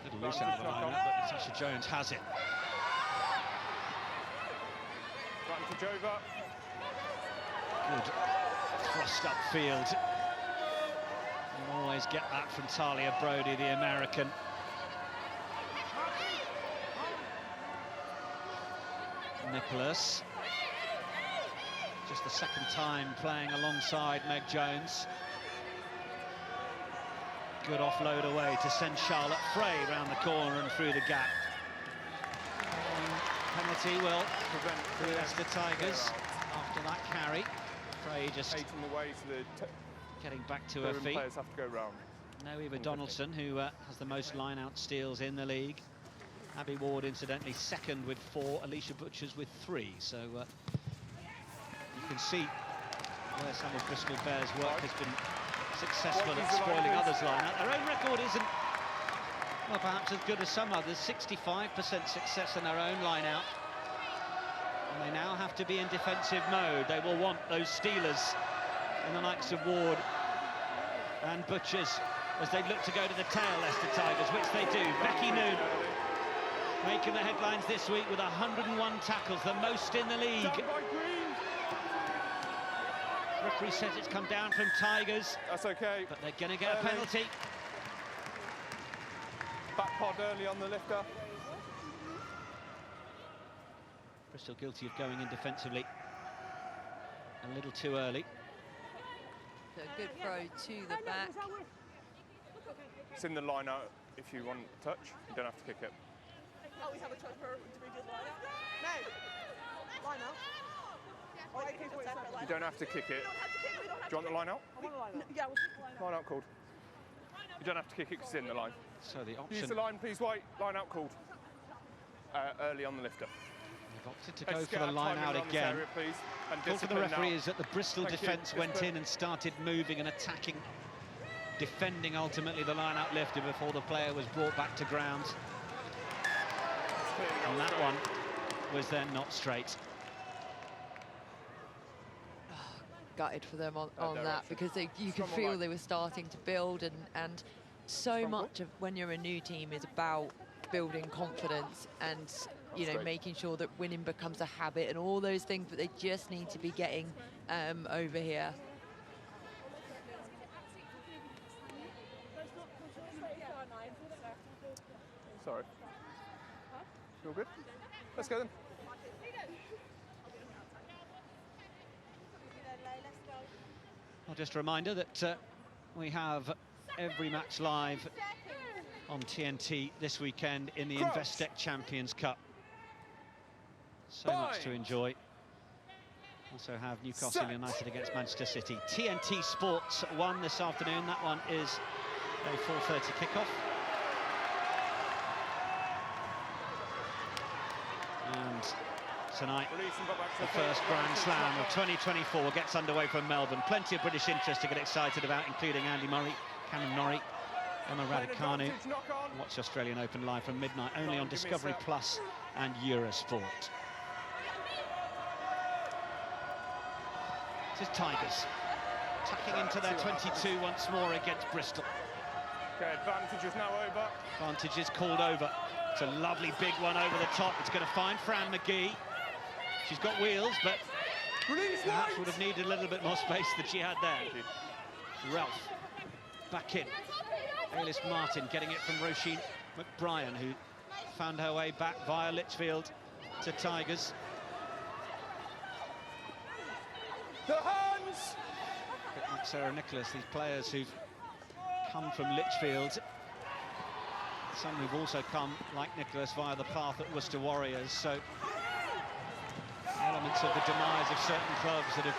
A little loose out of the lineup, but Natasha Jones has it. Right to Jova. Good thrust upfield. You always get that from Talia Brodie, the American. Nicholas. Just the second time playing alongside Meg Jones. Good offload away to send Charlotte Frey round the corner and through the gap. Penalty will prevent the Leicester Tigers after that carry. Frey just Hating the way to the getting back to her feet. Players have to go round. No Eva Donaldson, who has the most line-out steals in the league. Abby Ward, incidentally, second with 4. Alicia Butchers with 3. So you can see where some of Bristol Bears' work has been successful at spoiling others' line-out. Their own record isn't, well, perhaps as good as some others. 65% success in their own line-out. And they now have to be in defensive mode. They will want those stealers in the likes of Ward and Butchers as they look to go to the tail, Leicester Tigers, which they do. Becky Noon making the headlines this week with 101 tackles, the most in the league. Referee says it's come down from Tigers. That's okay. But they're going to get a penalty. Back pod early on the lifter. Bristol guilty of going in defensively a little too early. So a good throw to the back. It's in the line out if you want to touch. You don't have to kick it. Always have a choice for individuals line out. No. Line out. You don't have to kick it. Do you want the line out? I want the line out. Yeah, we'll kick the line out. Line out called. You don't have to kick it because it's in the line. So the option... Use the line, please, White. Line out called. Early on the lifter. They've opted to go for the line out again. Call for the referee is that the Bristol defence went in and started moving and attacking, defending ultimately the line out lifter before the player was brought back to ground. And that one was then not straight. Gutted for them on that, because you could feel they were starting to build, and so much of when you're a new team is about building confidence and, you know, making sure that winning becomes a habit and all those things, but they just need to be getting over here. Sorry. You all good? Let's go then. Well, just a reminder that we have every match live on TNT this weekend in the Investec Champions Cup. So much to enjoy. Also have Newcastle United against Manchester City. TNT Sports 1 this afternoon. That one is a 4:30 kickoff. And tonight, the first Grand Slam of 2024 gets underway from Melbourne. Plenty of British interest to get excited about, including Andy Murray, Cameron Norrie, Emma Raducanu. Watch Australian Open live from midnight, only on Discovery Plus and Eurosport. This is Tigers, tucking into their 22 once more against Bristol. Okay, advantage is now over. Advantage is called over. It's a lovely big one over the top. It's going to find Fran McGee. She's got wheels, but perhaps would have needed a little bit more space than she had there. Ralph back in. Eilish Martin getting it from Roisin McBrien, who found her way back via Lichfield to Tigers. The hands! Like Sarah Nicholas, these players who've come from Lichfield. Some who've also come, like Nicholas, via the path at Worcester Warriors. So elements of the demise of certain clubs that have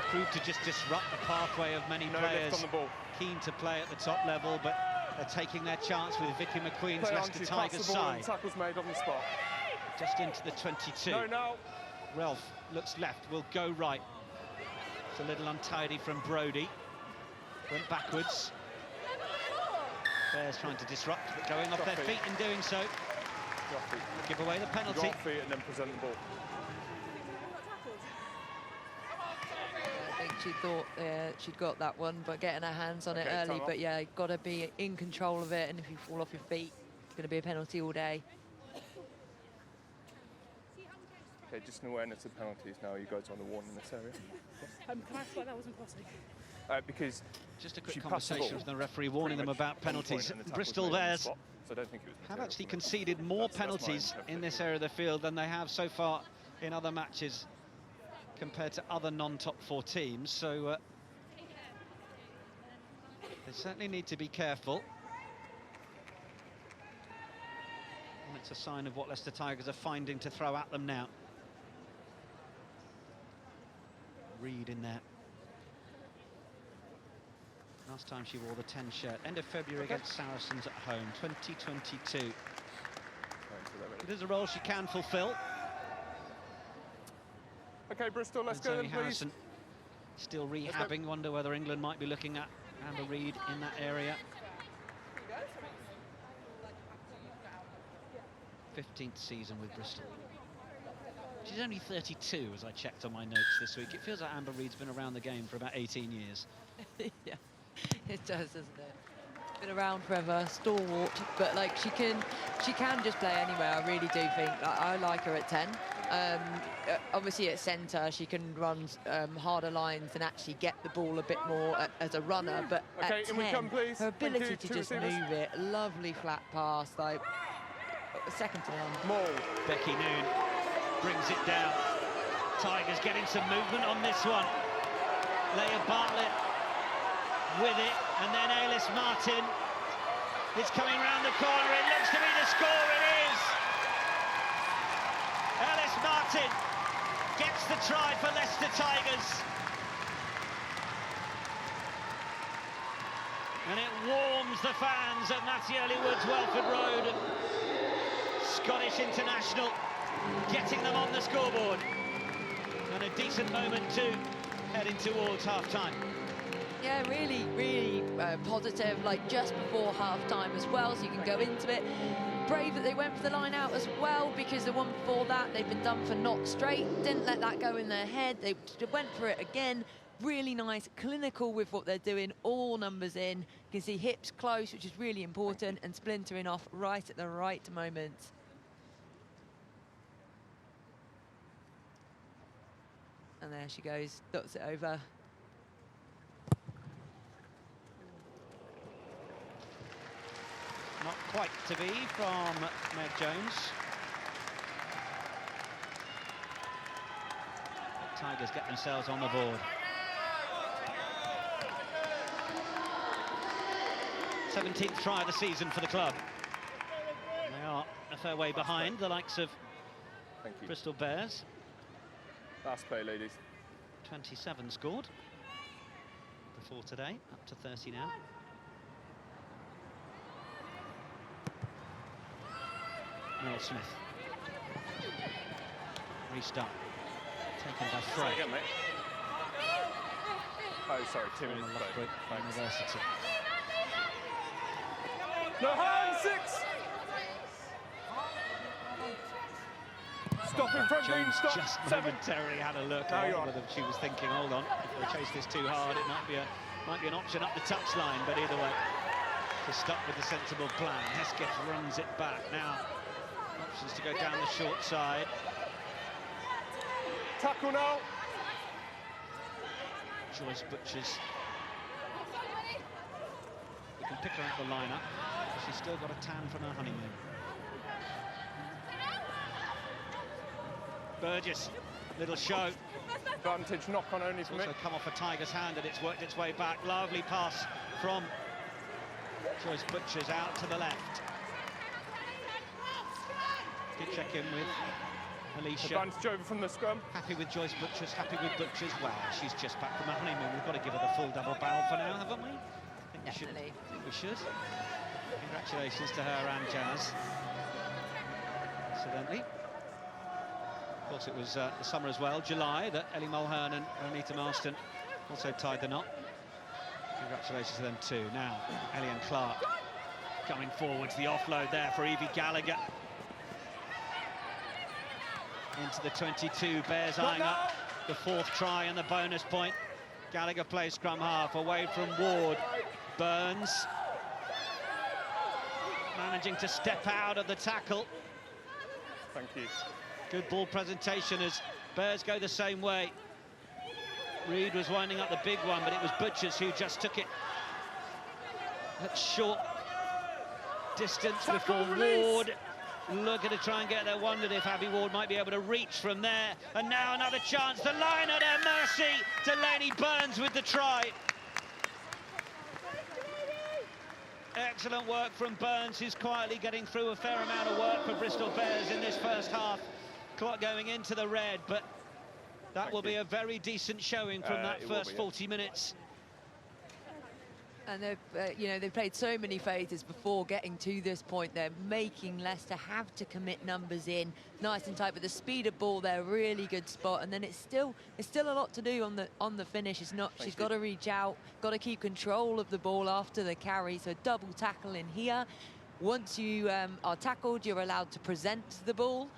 proved to just disrupt the pathway of many players on the ball. Keen to play at the top level, but they're taking their chance with Vicky McQueen's Leicester Tigers side. Tackles made on the spot. Just into the 22. No. Ralph looks left, will go right. It's a little untidy from Brodie. Went backwards. Bears trying to disrupt, but going off their feet in doing so. Give away the penalty. Drop feet and then present the ball. I think she thought she'd got that one, but getting her hands on it early. But yeah, got to be in control of it, and if you fall off your feet, it's going to be a penalty all day. Okay, just an awareness of penalties now. You guys are on the warning in this area. Can I ask why that wasn't crossing? Because Just a quick she passed the conversation ball with the referee warning them pretty much about on point penalties. and the tackle Bristol was made on the Bears spot, so I don't think it was have material actually from it. conceded more That's my penalties in interpretation. this area of the field than they have so far in other matches compared to other non-top 4 teams, so they certainly need to be careful. And it's a sign of what Leicester Tigers are finding to throw at them now. Reed in there. Last time she wore the 10 shirt, end of February against Saracens at home, 2022. It is a role she can fulfill. Okay, Bristol, let's And go Zoe then, please. Harrison still rehabbing. Wonder whether England might be looking at Amber Reed in that area. 15th season with Bristol. She's only 32, as I checked on my notes this week. It feels like Amber Reed's been around the game for about 18 years. Yeah, it does, doesn't it? Been around forever, stalwart, but like she can just play anywhere. I really do think I like her at 10. Obviously at centre she can run harder lines and actually get the ball a bit more as a runner, but Okay, at in 10, we come, please. her Thank ability you. to Two just receivers. move it, lovely flat pass, like second to none. Maul. Becky Noon brings it down. Tigers getting some movement on this one. Leah Bartlett with it, and then Alice Martin is coming round the corner. It looks to be the score. It is. Alice Martin gets the try for Leicester Tigers. And it warms the fans at Mattioli Woods Welford Road. Scottish international getting them on the scoreboard. And a decent moment too, heading towards half-time. Yeah, really positive, like just before half-time as well, so you can go into it. Brave that they went for the line out as well, because the one before that, they've been done for not straight. Didn't let that go in their head. They went for it again. Really nice, clinical with what they're doing, all numbers in. You can see hips close, which is really important, and splintering off right at the right moment. And there she goes, dots it over. Not quite to be from Meg Jones. The Tigers get themselves on the board. 17th try of the season for the club. They are a fair way behind the likes of Thank you. Bristol Bears. Last play, ladies. 27 scored before today, up to 30 now. Noel Smith. Restart. Taken by Sorry Frey. again, mate. Oh, sorry, 2 From minutes the play. Loughborough Thanks. University. No hand, 6! Stop in front, Green, Jones stop! just 7! momentarily had a look. Now I you're wonder on. whether she was thinking, hold on, if I chase this too hard, it might be an option up the touchline, but either way, she's stuck with the sensible plan. Hesketh runs it back. Now, options to go down the short side. Tackle now! Joyce Butchers. You can pick her out the lineup, but she's still got a tan from her honeymoon. Burgess, little show. Advantage knock on only It's for me. also come off a Tiger's hand and it's worked its way back. Lovely pass from Joyce Butchers out to the left. Did check in with Alicia. Advantage over from the scrum. Happy with Joyce Butchers, happy with Butchers. Wow, she's just back from her honeymoon. We've got to give her the full double barrel for now, haven't we? Definitely. I think we should. Congratulations to her and Jazz. Incidentally. Of course, it was the summer as well, July, that Ellie Mulhern and Anita Marston also tied the knot. Congratulations to them too. Now, Ellie and Clark coming forwards. The offload there for Evie Gallagher. Into the 22, Bears eyeing up the 4th try and the bonus point. Gallagher plays scrum half, away from Ward. Burns managing to step out of the tackle. Thank you. Good ball presentation as Bears go the same way. Reed was winding up the big one, but it was Butchers who just took it at short distance before Ward. Looking to try and get there, wondered if Abby Ward might be able to reach from there. And now another chance, the line at her mercy. Delaney Burns with the try. Excellent work from Burns, who's quietly getting through a fair amount of work for Bristol Bears in this first half. Clock going into the red, but that will be a very decent showing from that first 40 minutes. And they've, you know, they've played so many phases before getting to this point. They're making Leicester have to commit numbers in, nice and tight. But the speed of ball, they're a really good spot. And then it's still a lot to do on the finish. It's not. She's got to reach out, got to keep control of the ball after the carry. So double tackle in here. Once you are tackled, you're allowed to present the ball,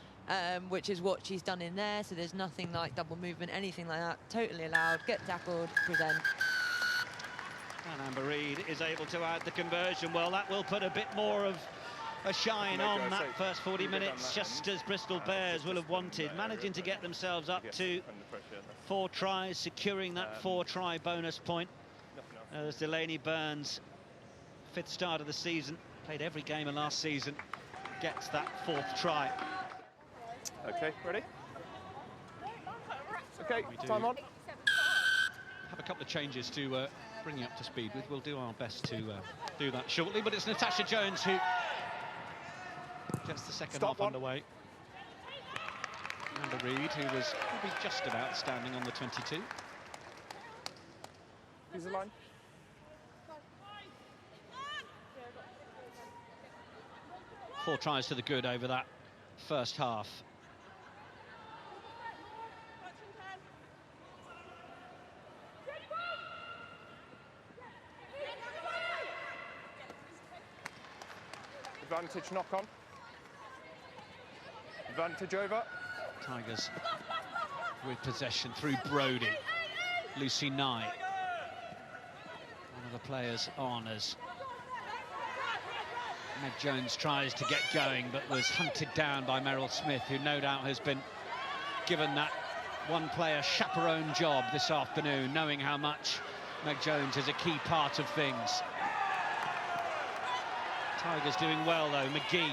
which is what she's done in there. So there's nothing like double movement, anything like that. Totally allowed. Get tackled, present. And Amber Reed is able to add the conversion. Well, that will put a bit more of a shine on that first 40 minutes, just as Bristol Bears will have wanted, managing to get themselves up to 4 tries, securing that 4-try bonus point. As Delaney Burns, 5th start of the season, played every game of last season, gets that 4th try. Okay, ready? Okay, time on. Have a couple of changes to bring you up to speed with. We'll do our best to do that shortly, but it's Natasha Jones who gets the second half underway. Amber Reed, who was probably just about standing on the 22. Use the line. Four tries to the good over that first half. Advantage knock on. Advantage over. Tigers with possession through Brodie. Lucy Knight, one of the players on as Meg Jones tries to get going, but was hunted down by Merrill Smith, who no doubt has been given that one-player chaperone job this afternoon, knowing how much Meg Jones is a key part of things. Tigers doing well though. McGee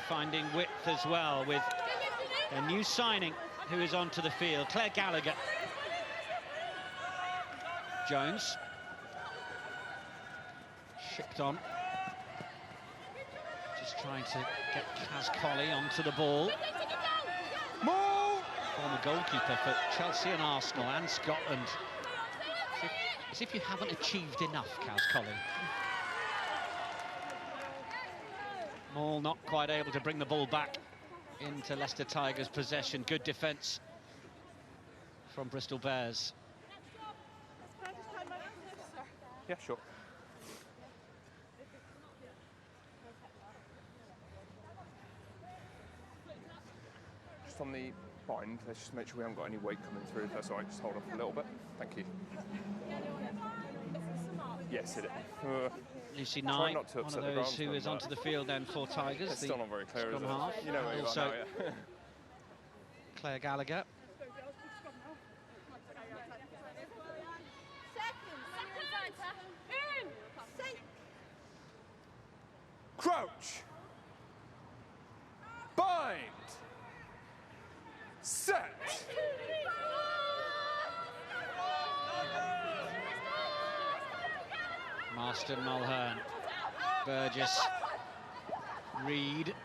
finding width as well with a new signing who is onto the field, Claire Gallagher. Jones shipped on, just trying to get Kaz Colley onto the ball. Former goalkeeper for Chelsea and Arsenal and Scotland. As if you haven't achieved enough, Kaz Colley. Maul not quite able to bring the ball back into Leicester Tigers' possession. Good defence from Bristol Bears. Yeah, sure. Just on the bind, let's just make sure we haven't got any weight coming through. That's all right, just hold off a little bit. Thank you. Yes, it is. Lucy Knight, one of those who is onto the field then for Tigers. It's still not very clear, is it? Half. You know where you also, are now, yeah. Claire Gallagher. Crouch. Bind. Set. Marston, Mulhern, Burgess, Reed,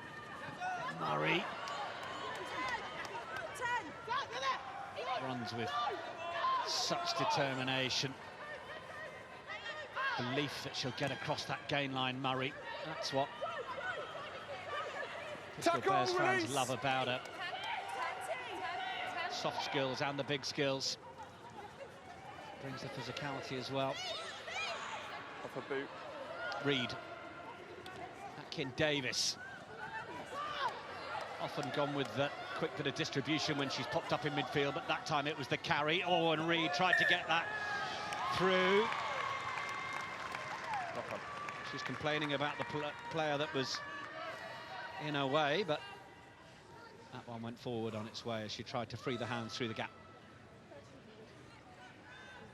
Murray. Runs with such determination. Belief that she'll get across that gain line, Murray. That's what Bristol Bears fans love about her. Soft skills and the big skills. Brings the physicality as well. Off a boot. Reed. Atkin Davis. Often gone with the quick bit of distribution when she's popped up in midfield, but that time it was the carry. Oh, and Reed tried to get that through. She's complaining about the player that was in her way, but That one went forward on its way as she tried to free the hands through the gap.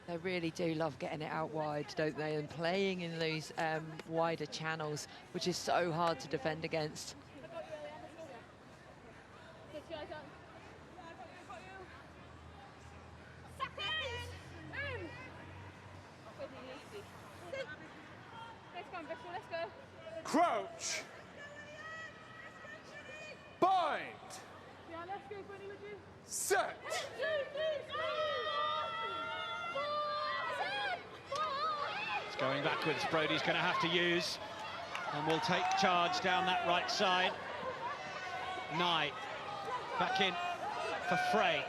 They really do love getting it out wide, don't they? And playing in those wider channels, which is so hard to defend against. Crouch. Bind. Set. It's going backwards. Brodie's going to have to use, and will take charge down that right side. Nye back in for Frey.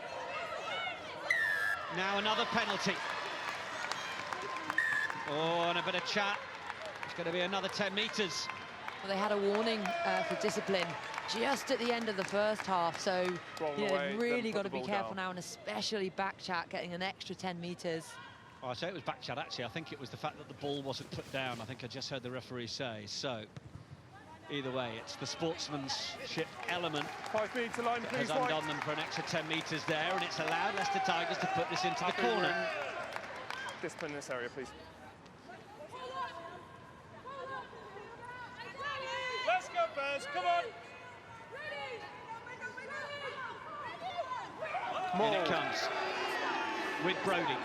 Now another penalty. Oh, and a bit of chat. It's going to be another 10 metres. Well, they had a warning for discipline just at the end of the first half, so they've really got to be careful now, and especially back chat getting an extra 10 metres. Oh, I say it was back chat, actually. I think it was the fact that the ball wasn't put down. I think I just heard the referee say. So, either way, it's the sportsmanship element 5 metre line, that please. has undone them for an extra 10 metres there, and it's allowed Leicester Tigers to put this into the corner. Discipline in this area, please. Let's go, Bears, come on! In it comes with Brodie.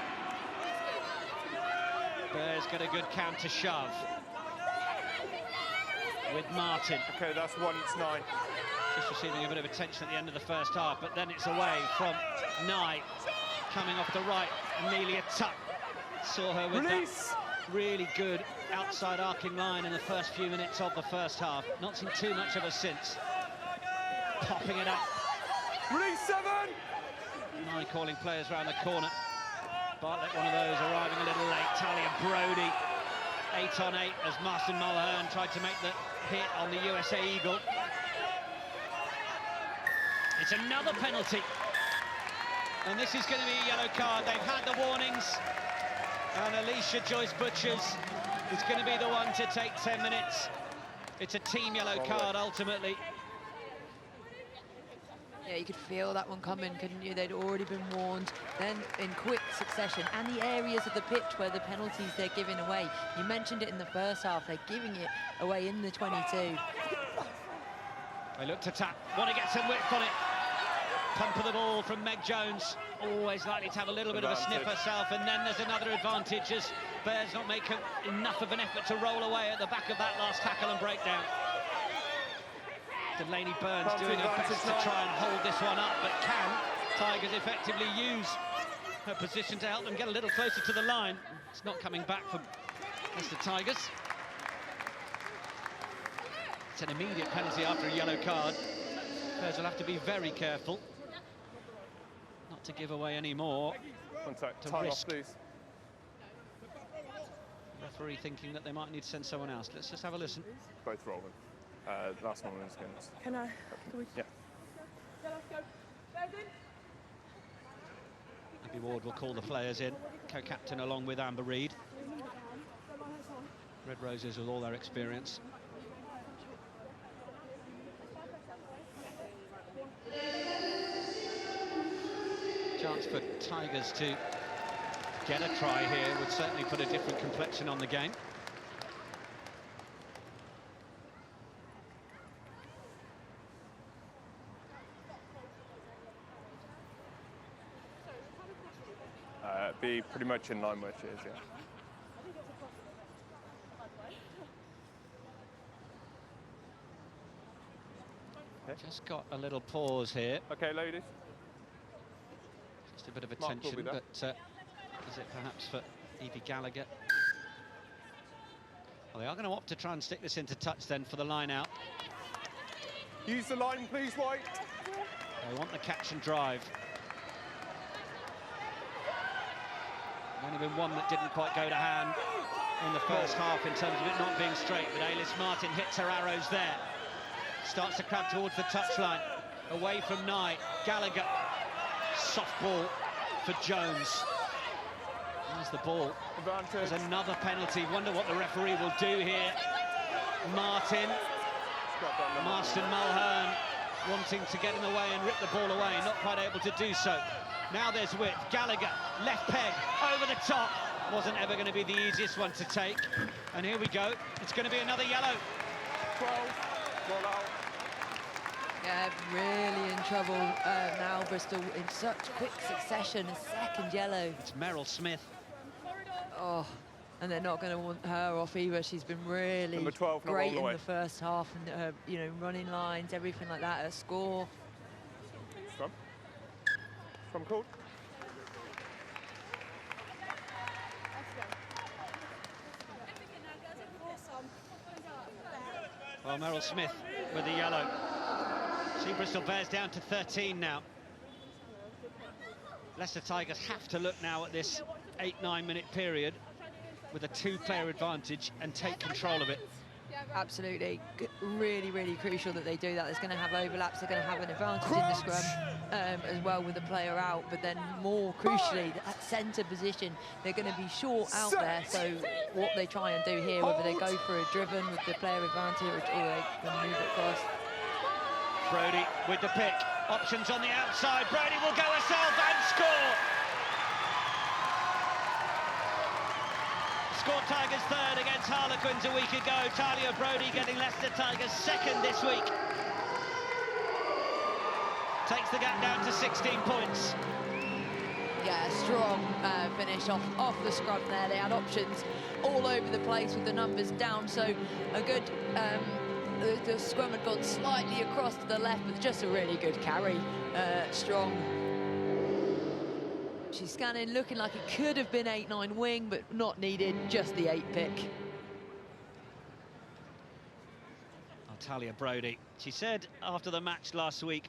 Bears get a good counter shove with Martin. Okay, that's 1, it's 9. Just receiving a bit of attention at the end of the first half, but then it's away from Nye. Coming off the right, Amelia Tuck. Saw her with that really good outside arcing line in the first few minutes of the first half. Not seen too much of her since. Popping it up. Release 7! Nye calling players around the corner. Bartlett, one of those, arriving a little late. Talia Brodie, 8 on 8 as Martin Mulhern tried to make the hit on the USA Eagle. It's another penalty. And this is going to be a yellow card. They've had the warnings. And Alicia Joyce-Butchers is going to be the one to take 10 minutes. It's a team yellow card, ultimately. Yeah, you could feel that one coming, couldn't you? They'd already been warned. Then in quick succession, and the areas of the pitch where the penalties they're giving away. You mentioned it in the first half, they're giving it away in the 22. They look to tap, want to get some width on it. Pump of the ball from Meg Jones, always likely to have a little bit of a sniff herself, and then there's another advantage as Bears not making enough of an effort to roll away at the back of that last tackle and breakdown. Delaney Burns doing her best to try and hold this one up, but can Tigers effectively use her position to help them get a little closer to the line? It's not coming back from Leicester Tigers. It's an immediate penalty after a yellow card. Bears will have to be very careful not to give away any more. Contact, to time risk. off, please. Referee thinking that they might need to send someone else. Let's just have a listen. Both rolling. Last one is against. Can I? Can we? Yeah. Yeah, let's go. Bears in. Abby Ward will call the players in, co-captain along with Amber Reid. Red Roses with all their experience. Chance for Tigers to get a try here would certainly put a different complexion on the game. Be pretty much in line where it is, yeah. Just got a little pause here. Okay, ladies. Just a bit of Mark will attention, be there. but is it perhaps for Evie Gallagher? Well, they are going to opt to try and stick this into touch then for the line out. Use the line, please, White. They want the catch and drive. Only been one that didn't quite go to hand in the first half in terms of it not being straight, but Ailys Martin hits her arrows there. Starts to crab towards the touchline. Away from Nye. Gallagher. Soft ball for Jones. There's the ball. Advantage. There's another penalty. Wonder what the referee will do here. Martin. Marston Mulhern wanting to get in the way and rip the ball away, not quite able to do so. Now there's width. Gallagher, left peg, over the top. Wasn't ever going to be the easiest one to take. And here we go. It's going to be another yellow. 12, roll out. Yeah, really in trouble now, Bristol, in such quick succession. A second yellow. It's Meryl Smith. Oh, and they're not going to want her off either. She's been really Number 12, not great all the in way. the first half, and her, you know, running lines, everything like that. Her score. From called. Well, Meryl Smith with the yellow. See Bristol Bears down to 13 now. Leicester Tigers have to look now at this 8-9 minute period with a 2-player advantage and take control of it. Absolutely, really, really crucial that they do that. There's going to have overlaps, they're going to have an advantage in the scrum as well with the player out, but then more crucially, that centre position, they're going to be short out there, so what they try and do here, whether they go for a driven with the player advantage or they move it across. Brodie with the pick, options on the outside, Brodie will go herself and score! Scored Tigers third against Harlequins a week ago. Talia Brodie getting Leicester Tigers second this week. Takes the gap down to 16 points. Yeah, strong finish off the scrum there. They had options all over the place with the numbers down, so a good... the scrum had gone slightly across to the left, but just a really good carry. Strong. She's scanning, looking like it could have been 8-9 wing, but not needed, just the 8 pick. Talia Brodie, she said after the match last week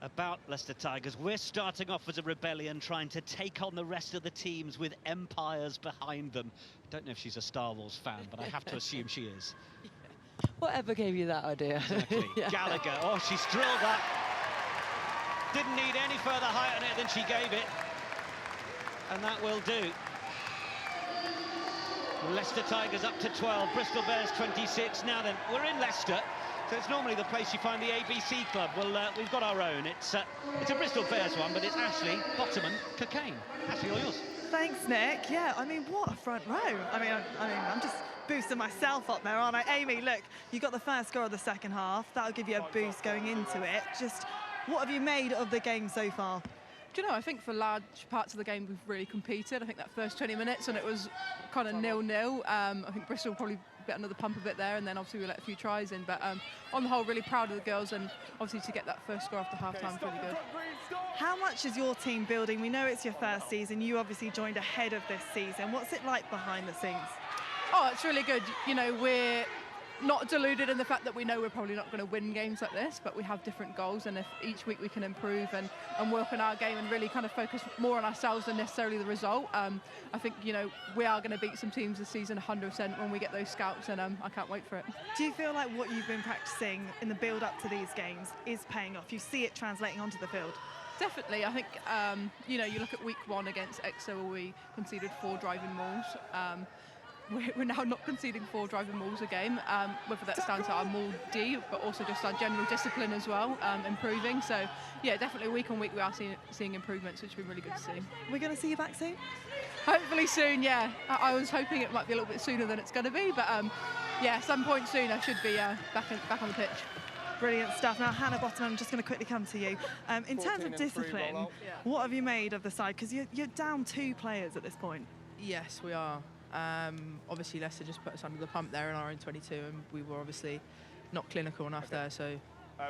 about Leicester Tigers, we're starting off as a rebellion, trying to take on the rest of the teams with empires behind them. I don't know if she's a Star Wars fan, but I have to assume she is. Whatever gave you that idea? Exactly. Yeah. Gallagher, oh, she's drilled that. Didn't need any further height on it than she gave it. And that will do. Leicester Tigers up to 12, Bristol Bears 26. Now then, we're in Leicester, so it's normally the place you find the ABC club. Well, we've got our own. It's a Bristol Bears one, but it's Ashley, Bottoman, Cocaine. Ashley, all yours. Thanks, Nick. Yeah, I mean, what a front row. I mean, I'm just boosting myself up there, aren't I? Amy, look, you got the first score of the second half. That'll give you a boost going into it. Just, what have you made of the game so far? Do you know, I think for large parts of the game we've really competed. I think that first 20 minutes and it was kind of 0-0. I think Bristol probably bit under the pump a bit there, and then obviously we let a few tries in. But on the whole, really proud of the girls, and obviously to get that first score after half-time is really good. How much is your team building? We know it's your first season. You obviously joined ahead of this season. What's it like behind the scenes? Oh, it's really good. You know, we're not deluded in the fact that we know we're probably not going to win games like this, but we have different goals, and if each week we can improve and work on our game and really kind of focus more on ourselves than necessarily the result, I think, you know, we are going to beat some teams this season 100% when we get those scouts, and I can't wait for it. Do you feel like what you've been practicing in the build-up to these games is paying off? You see it translating onto the field? Definitely. I think, you know, you look at week 1 against Exeter where we conceded 4 driving mauls. We're now not conceding 4 driving mauls a game, whether that's down to our maul D, but also just our general discipline as well, improving. So, yeah, definitely week on week we are seeing improvements, which has been really good to see. We're going to see you back soon? Hopefully soon, yeah. I was hoping it might be a little bit sooner than it's going to be, but yeah, some point soon I should be back on the pitch. Brilliant stuff. Now, Hannah Bottom, I'm just going to quickly come to you. In terms of discipline, what have you made of the side? Because you're down 2 players at this point. Yes, we are. Obviously Leicester just put us under the pump there in our own 22, and we were obviously not clinical enough there, so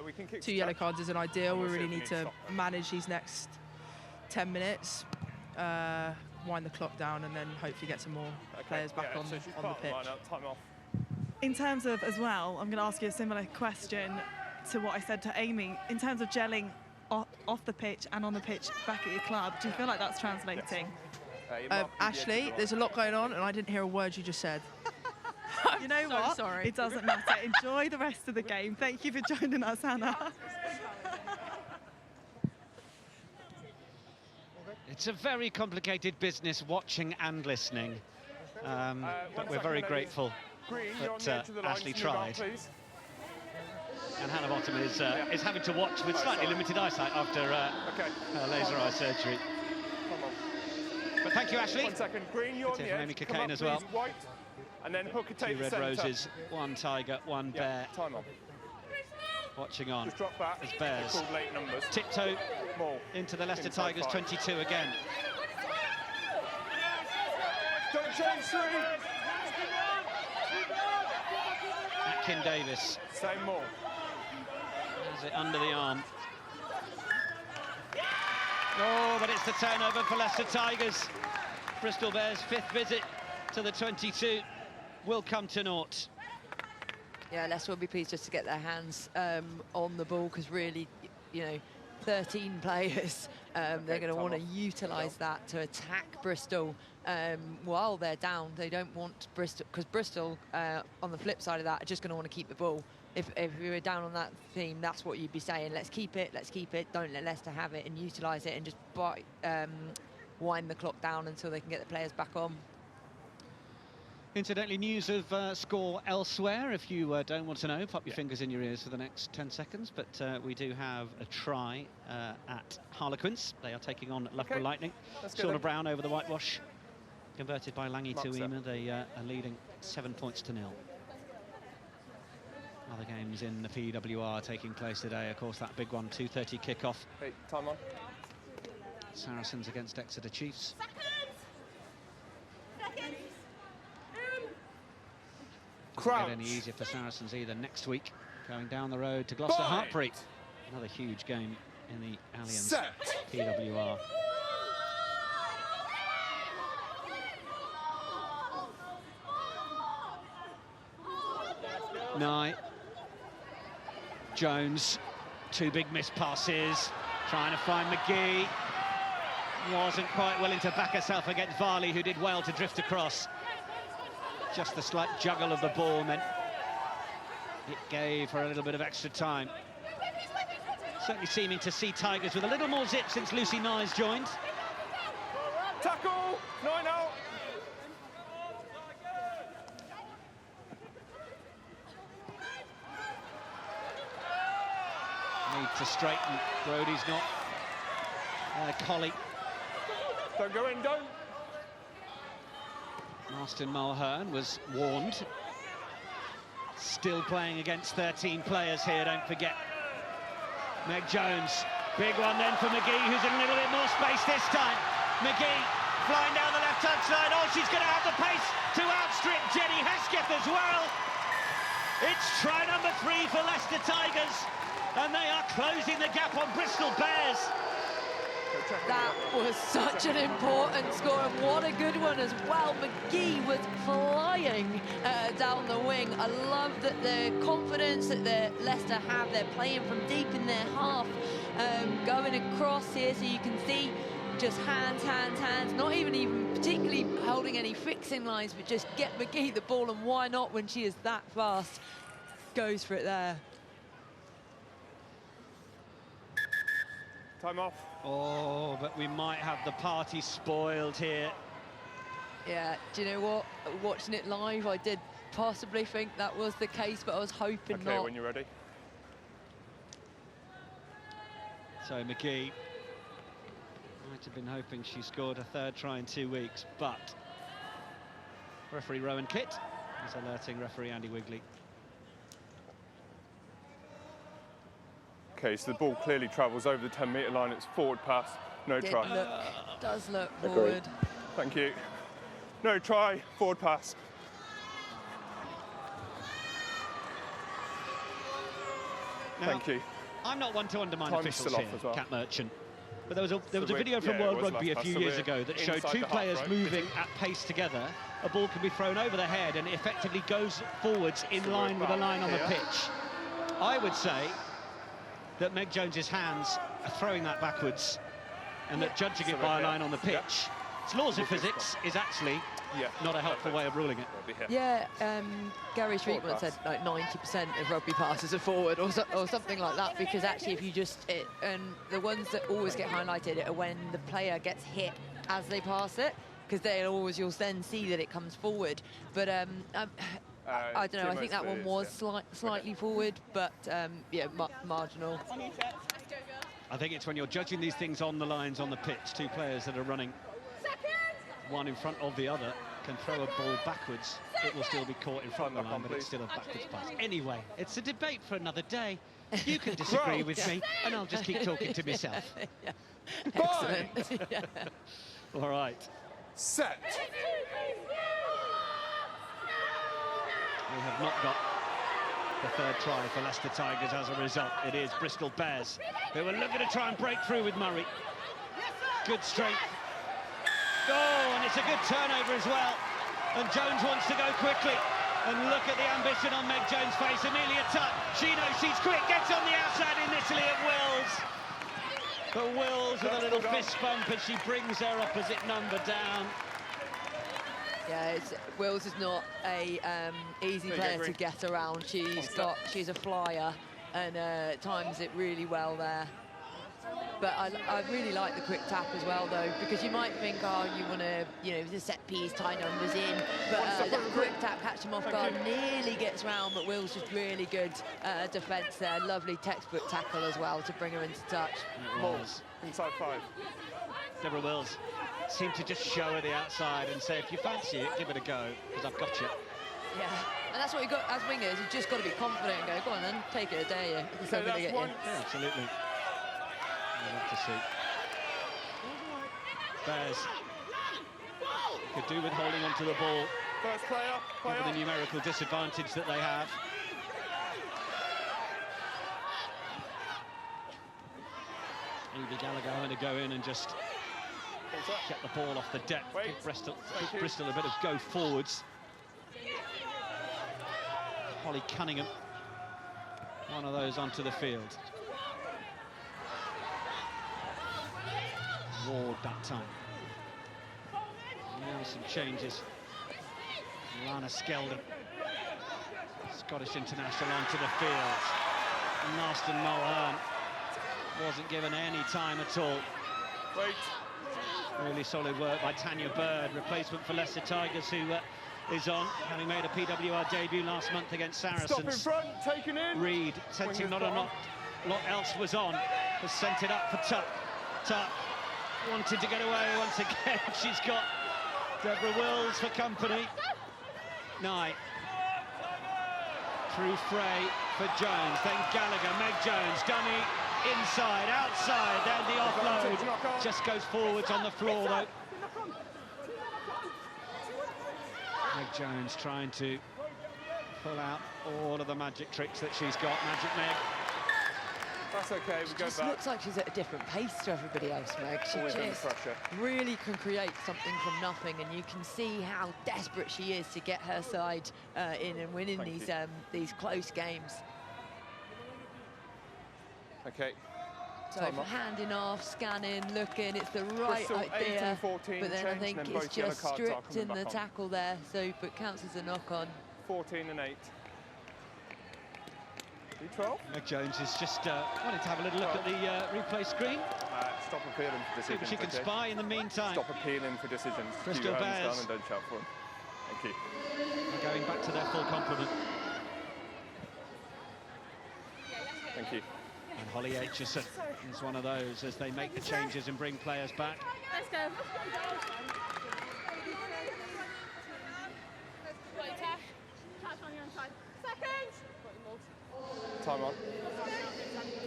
we can kick 2 yellow cards isn't ideal. We really need to manage these next 10 minutes, wind the clock down, and then hopefully get some more players back on the pitch. Time off. In terms of, as well, I'm going to ask you a similar question to what I said to Amy. In terms of gelling off the pitch and on the pitch back at your club, do you feel like that's translating? Ashley, there's a lot going on, and I didn't hear a word you just said. You know so what? sorry. It doesn't matter. Enjoy the rest of the game. Thank you for joining us, Hannah. It's a very complicated business, watching and listening. But we're very grateful that Ashley tried. And Hannah Bottom is having to watch with slightly limited eyesight after her laser eye surgery. Come on. But thank you, Ashley. 1 second. Green, you're on the Amy edge. Come Cockayne up, as well. please, White. And then Hooker take 2 the red centre. roses, 1 tiger, 1 bear. Time on. Watching on Just drop back. as Bears Called late numbers. tiptoe More. into the Leicester Inside Tigers 5. 22 again. Don't change 3. Atkin Davis Same more. has it under the arm. Oh, but it's the turnover for Leicester Tigers. Bristol Bears' 5th visit to the 22 will come to naught. Yeah, Leicester will be pleased just to get their hands on the ball, because really, you know, 13 players, they're going to want to utilise that to attack Bristol while they're down. They don't want Bristol, because Bristol, on the flip side of that, are just going to want to keep the ball. If we were down on that theme, that's what you'd be saying. Let's keep it, don't let Leicester have it, and utilise it, and just wind the clock down until they can get the players back on. Incidentally, news of score elsewhere. If you don't want to know, pop your fingers in your ears for the next 10 seconds. But we do have a try at Harlequins. They are taking on Loughborough Lightning. Shauna Brown over the whitewash, converted by Langi Tuima. They are leading 7 points to 0. Other games in the PWR taking place today. Of course, that big one, 2:30 kickoff. Hey, time on. Saracens against Exeter Chiefs. Doesn't get any easier for Saracens either next week, going down the road to Gloucester Hartpury. Another huge game in the Allianz PWR. Nye, Jones, 2 big missed passes, trying to find McGee. Wasn't quite willing to back herself against Varley, who did well to drift across. Just the slight juggle of the ball meant it gave her a little bit of extra time. Certainly seeming to see Tigers with a little more zip since Lucy Nye's joined. Tackle! 9 out! Need to straighten. Brody's not collie. Don't go in, don't! Marston Mulhern was warned. Still playing against 13 players here, don't forget. Meg Jones, big one then for McGee, who's in a little bit more space this time. McGee flying down the left-hand side. Oh, she's going to have the pace to outstrip Jenny Hesketh as well. It's try number 3 for Leicester Tigers, and they are closing the gap on Bristol Bears. That was such an important score, and what a good one as well. McGee was flying down the wing. I love that the confidence that the Leicester have. They're playing from deep in their half, going across here, so you can see just hands, not even particularly holding any fixing lines, but just get McGee the ball, and why not when she is that fast? Goes for it there. Time off. Oh, but we might have the party spoiled here. Yeah, do you know what? Watching it live, I did possibly think that was the case, but I was hoping not. Okay, when you're ready. So McGee might have been hoping she scored a 3rd try in 2 weeks, but referee Rowan Kitt is alerting referee Andy Wigley. Okay, so the ball clearly travels over the 10-metre line. It's forward pass, no try. Does look forward. Thank you. No try, forward pass. Now, thank you. I'm not one to undermine Time's officials still here, off as well. Cat Merchant. But there was a video from World Rugby a few years ago that showed 2 players moving at pace together. A ball can be thrown over the head and it effectively goes forwards in line with the line on the pitch. I would say that Meg Jones's hands are throwing that backwards, and that judging it by a line on the pitch, its laws of physics is actually not a helpful way of ruling it. Yeah, Gary Streetman said like 90% of rugby passes are forward or something like that, because actually if you just, and the ones that always get highlighted are when the player gets hit as they pass it, because you'll then see that it comes forward. But I don't know. I think that one was slightly forward, but yeah, marginal. I think it's when you're judging these things on the lines on the pitch, two players that are running one in front of the other can throw a ball backwards. It will still be caught in front of the line, but it's still a backwards pass. Anyway, it's a debate for another day. You can disagree with me, and I'll just keep talking to myself. Yeah. Excellent. Yeah. All right. Set. We have not got the third try for Leicester Tigers as a result. It is Bristol Bears who are looking to try and break through with Murray. Good strength. Oh, and it's a good turnover as well. And Jones wants to go quickly. And look at the ambition on Meg Jones' face. Amelia Tutt, she knows she's quick, gets on the outside initially at Wills. But Wills with a little fist bump as she brings her opposite number down. Yeah, Wills is not a easy player to get around. She's a flyer and times it really well there. But I really like the quick tap as well, though, because you might think, oh, you want to, the set piece, tie numbers in, but that quick tap, catch him off guard, nearly gets round, but Will's just really good defence there. Lovely textbook tackle as well to bring her into touch. Wills. Inside 5. Deborah Wills seemed to just show her the outside and say, if you fancy it, give it a go, because I've got you. Yeah, and that's what you got as wingers. You've just got to be confident and go, go on then, take it, dare you. So that's get one. Yeah, absolutely. We'll have to see. Bears could do with holding onto the ball. First player, Given the numerical disadvantage that they have. Evie Gallagher having to go in and just get the ball off the deck. Give Bristol a bit of go forwards. Holly Cunningham, one of those onto the field. Ward that time. Now some changes. Lana Skeldon, Scottish international, onto the field. Marston Mulhern wasn't given any time at all. Really solid work by Tanya Bird, replacement for Leicester Tigers, who is on, having made a PWR debut last month against Saracens. Stop in front, taken in. Reed, sensing not a lot else was on, has sent it up for Tutt. Tutt wanted to get away once again. She's got Deborah Wills for company. Nye. Through Frey for Jones, then Gallagher, Meg Jones, dummy, inside, outside, then the offload. Just goes forwards on the floor though. Meg Jones trying to pull out all of the magic tricks that she's got. Magic Meg. That's okay, we go just back. Looks like she's at a different pace to everybody else, Meg. She just really can create something from nothing, and you can see how desperate she is to get her side in and winning these close games. Okay. So handing off, scanning, looking, it's the right idea. 14, but then I think it's just stripped in the tackle there, so but counts as a knock-on. 14 and 8. 12. Meg Jones is just wanting to have a little look at the replay screen. Stop appealing for decisions. She can spy in the meantime. Stop appealing for decisions. Bristol Bears. And don't shout for them. Thank you. They're going back to their full complement. Thank you. And Holly Aitchison is one of those as they make the changes and bring players back. Let's go. Tash on your own side. Seconds. Time on.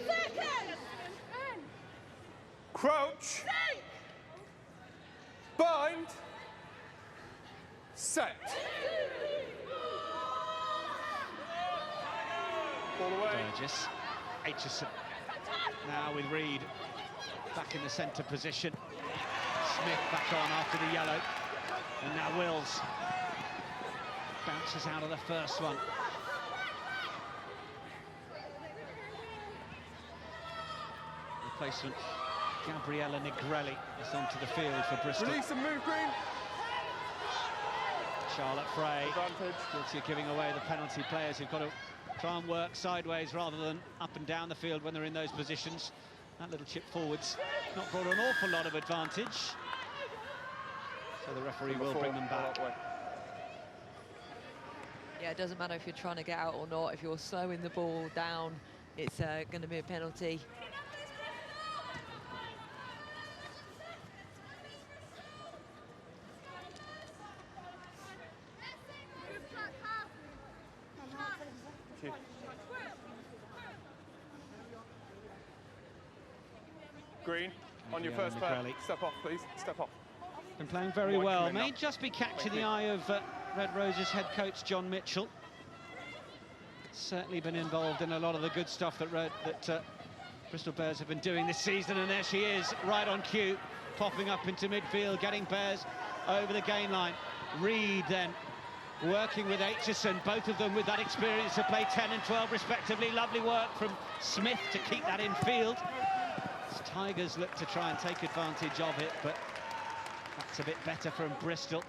Second. Crouch. Bind. Set. Ball away. Burgess. Aitchison. Now with Reed back in the centre position. Smith back on after the yellow. And now Wills bounces out of the first one. Replacement Gabriella Negrelli is onto the field for Bristol. Release and move, Green. Charlotte Frey Advantage. guilty of giving away the penalty. Players who've got to try and work sideways rather than up and down the field when they're in those positions. That little chip forwards not brought an awful lot of advantage. So the referee will bring them back. Yeah, it doesn't matter if you're trying to get out or not. If you're slowing the ball down, it's going to be a penalty. Green, on your first pair. Step off, please. Step off. Been playing very well. May just be catching the eye of Red Roses head coach John Mitchell. Certainly been involved in a lot of the good stuff that Bristol Bears have been doing this season, and there she is, right on cue, popping up into midfield, getting Bears over the gain line. Reid then working with Aitchison, both of them with that experience to play 10 and 12 respectively. Lovely work from Smith to keep that in field. As Tigers look to try and take advantage of it, but that's a bit better from Bristol.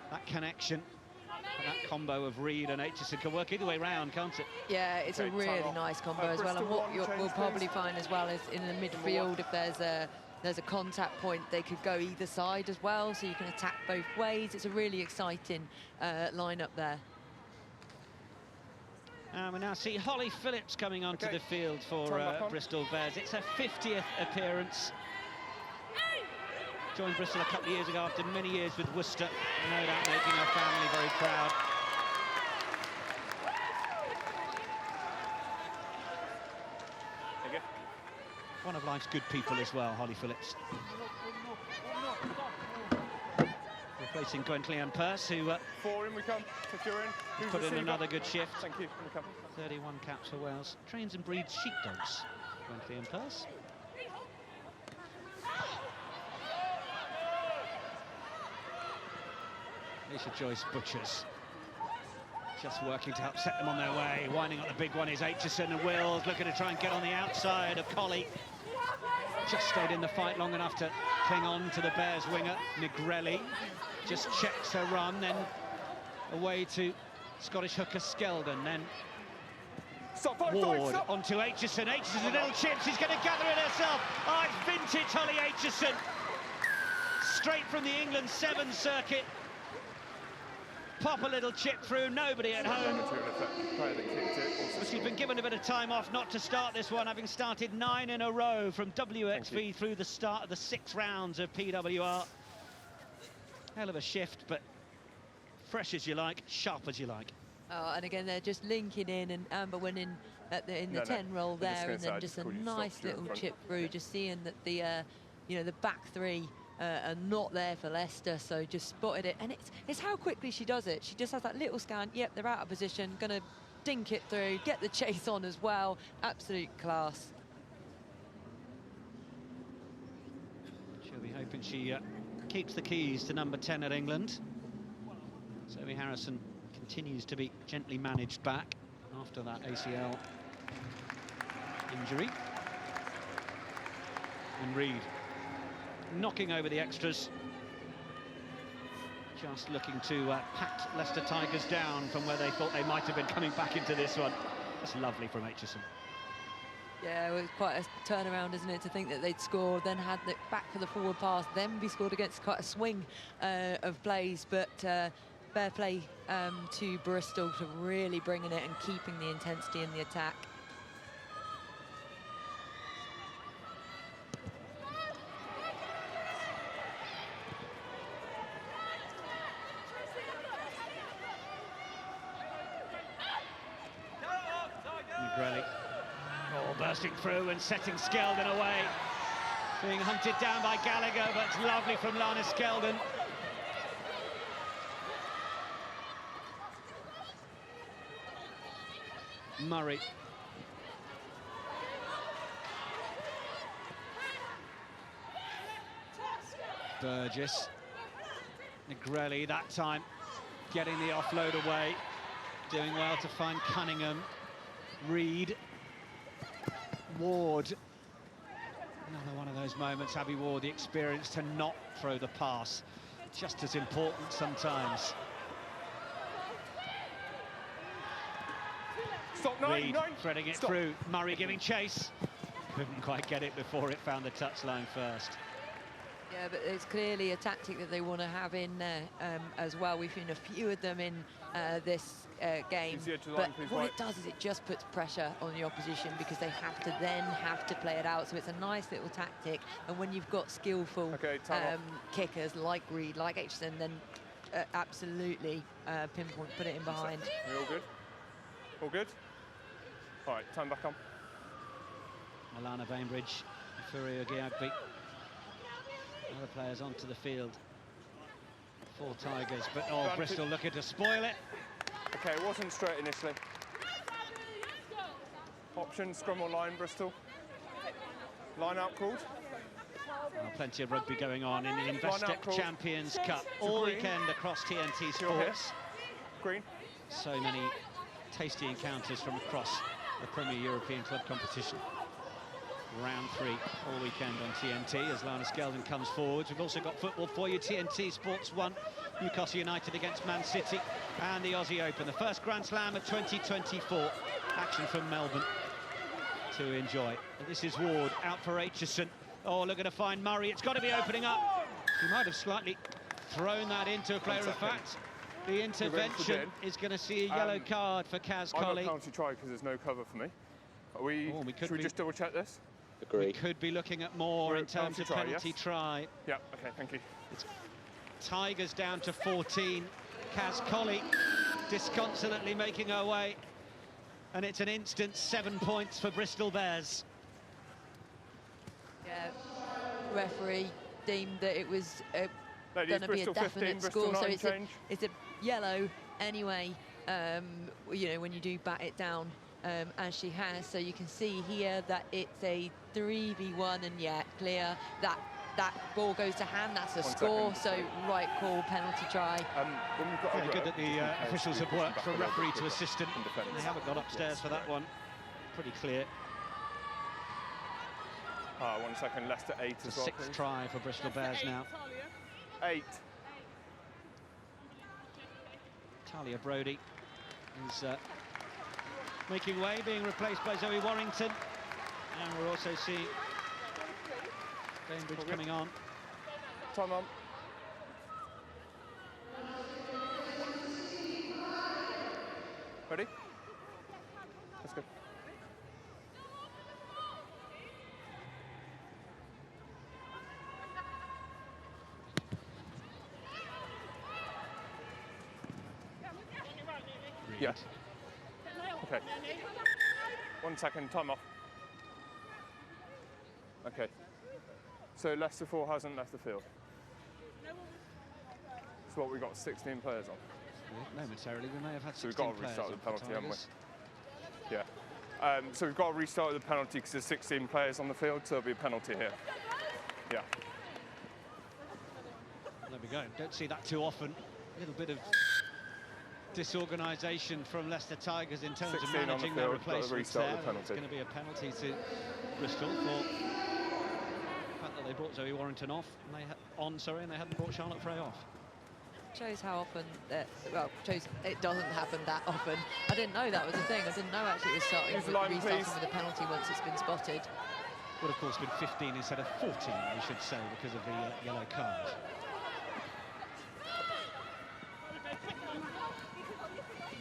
That connection, and that combo of Reid and Aitchison can work either way round, can't it? Yeah, it's a really nice combo as well. And what we'll probably find as well is in the midfield, if there's a contact point, they could go either side as well, so you can attack both ways. It's a really exciting lineup there. And we now see Holly Phillips coming onto the field for Bristol Bears. It's her 50th appearance. Joined Bristol a couple of years ago after many years with Worcester, no doubt making her family very proud. One of life's good people as well, Holly Phillips. Replacing Gwentley Purse, who Four in we come, if you're in. Who's put in another good shift. Thank you, 31 caps for Wales. Trains and breeds sheepdogs, Gwentley Purse. Alicia Joyce Butchers just working to upset them on their way. Winding up the big one is Aitchison, and Wills looking to try and get on the outside of Colley. Just stayed in the fight long enough to cling on to the Bears winger. Negrelli just checks her run, then away to Scottish hooker Skeldon, then Ward onto Aitchison. Aitchison, a little chip, she's going to gather it herself. Oh, it's vintage Holly Aitchison. Straight from the England 7 circuit. Pop a little chip through, nobody at home. But she's been given a bit of time off not to start this one, having started 9 in a row from WXV through the start of the 6 rounds of PWR. Hell of a shift, but fresh as you like, sharp as you like. Oh, and again, they're just linking in, and Amber went in in the 10 roll there, and then just a nice little chip through, just seeing that the the back three are not there for Leicester, so just spotted it. And it's how quickly she does it. She just has that little scan. Yep, they're out of position, gonna dink it through, get the chase on as well. Absolute class. She'll be hoping she keeps the keys to number 10 at England. Zoe Harrison continues to be gently managed back after that ACL injury. And Reid knocking over the extras, just looking to pat Leicester Tigers down from where they thought they might have been coming back into this one. That's lovely from Aitchison. Yeah, it was quite a turnaround, isn't it, to think that they'd scored, then had it back for the forward pass, then be scored against quite a swing of plays, but fair play to Bristol for really bringing it and keeping the intensity in the attack. Bursting through and setting Skeldon away. Being hunted down by Gallagher, but it's lovely from Lana Skeldon. Murray. Burgess. Negrelli that time getting the offload away. Doing well to find Cunningham. Reid. Ward, another one of those moments, Abby Ward, the experience to not throw the pass, just as important sometimes. Stop, Reid threading it through, Murray giving chase, couldn't quite get it before it found the touchline first. Yeah, but it's clearly a tactic that they want to have in there as well. We've seen a few of them in this game. But what it does is it just puts pressure on the opposition because they have to play it out. So it's a nice little tactic. And when you've got skillful kickers like Reed, like Aitchison, then absolutely pinpoint, put it in behind. Are you all good? All good? All right, time back on. Alana Bainbridge, Furia Giagbi. Other players onto the field for Tigers, but Bristol looking to spoil it. Okay, it wasn't straight initially. Option, scrum or line, Bristol. Line out called. Well, plenty of rugby going on in the Investec Champions Cup all weekend across TNT Sports. Green. So many tasty encounters from across the Premier European Club competition. Round 3 all weekend on TNT as Lana Skeldon comes forwards. We've also got football for you. TNT Sports 1, Newcastle United against Man City, and the Aussie Open, the first Grand Slam of 2024. Action from Melbourne to enjoy. And this is Ward out for Aitchison. Oh, looking to find Murray. It's got to be opening up. He might have slightly thrown that into a player. In fact, the intervention is going to see a yellow card for Kaz Colley. I got penalty try because there's no cover for me. Should we just double check this? Agree. We could be looking at more in terms of penalty try. Yeah, okay, thank you. It's Tigers down to 14. Kaz Colley disconsolately making her way. And it's an instant 7 points for Bristol Bears. Yeah, referee deemed that it was going to be a definite 15, score, so it's a yellow anyway, you know, when you do bat it down, as she has. So you can see here that it's a 3v1, and yeah, clear. That ball goes to hand, that's a score, so right call, penalty try. Very good that the officials have worked from referee to assistant. They haven't got upstairs for that one. Pretty clear. 1 second, Leicester 8 as well, Sixth try for Bristol Bears now. 8. Talia Brodie is making way, being replaced by Zoe Warrington. And we're also seeing Bainbridge coming on. Time on. Ready? Let's go. Yeah. Okay. 1 second, time off. Okay. So Leicester 4 hasn't left the field. So what, we got 16 players on? Momentarily, we may have had 16 so we've got to restart with the penalty, haven't we? Yeah. So we've got to restart with the penalty because there's 16 players on the field, so there'll be a penalty here. Yeah. There we go. Don't see that too often. A little bit of disorganisation from Leicester Tigers in terms of managing their replacements there. It's going to be a penalty to Bristol for the fact that they brought Zoe Warrington off, and they hadn't brought Charlotte Frey off. Shows how often shows it doesn't happen that often. I didn't know that was a thing. I didn't know actually it was restarting with a penalty once it's been spotted. Would of course been 15 instead of 14, we should say, because of the yellow card.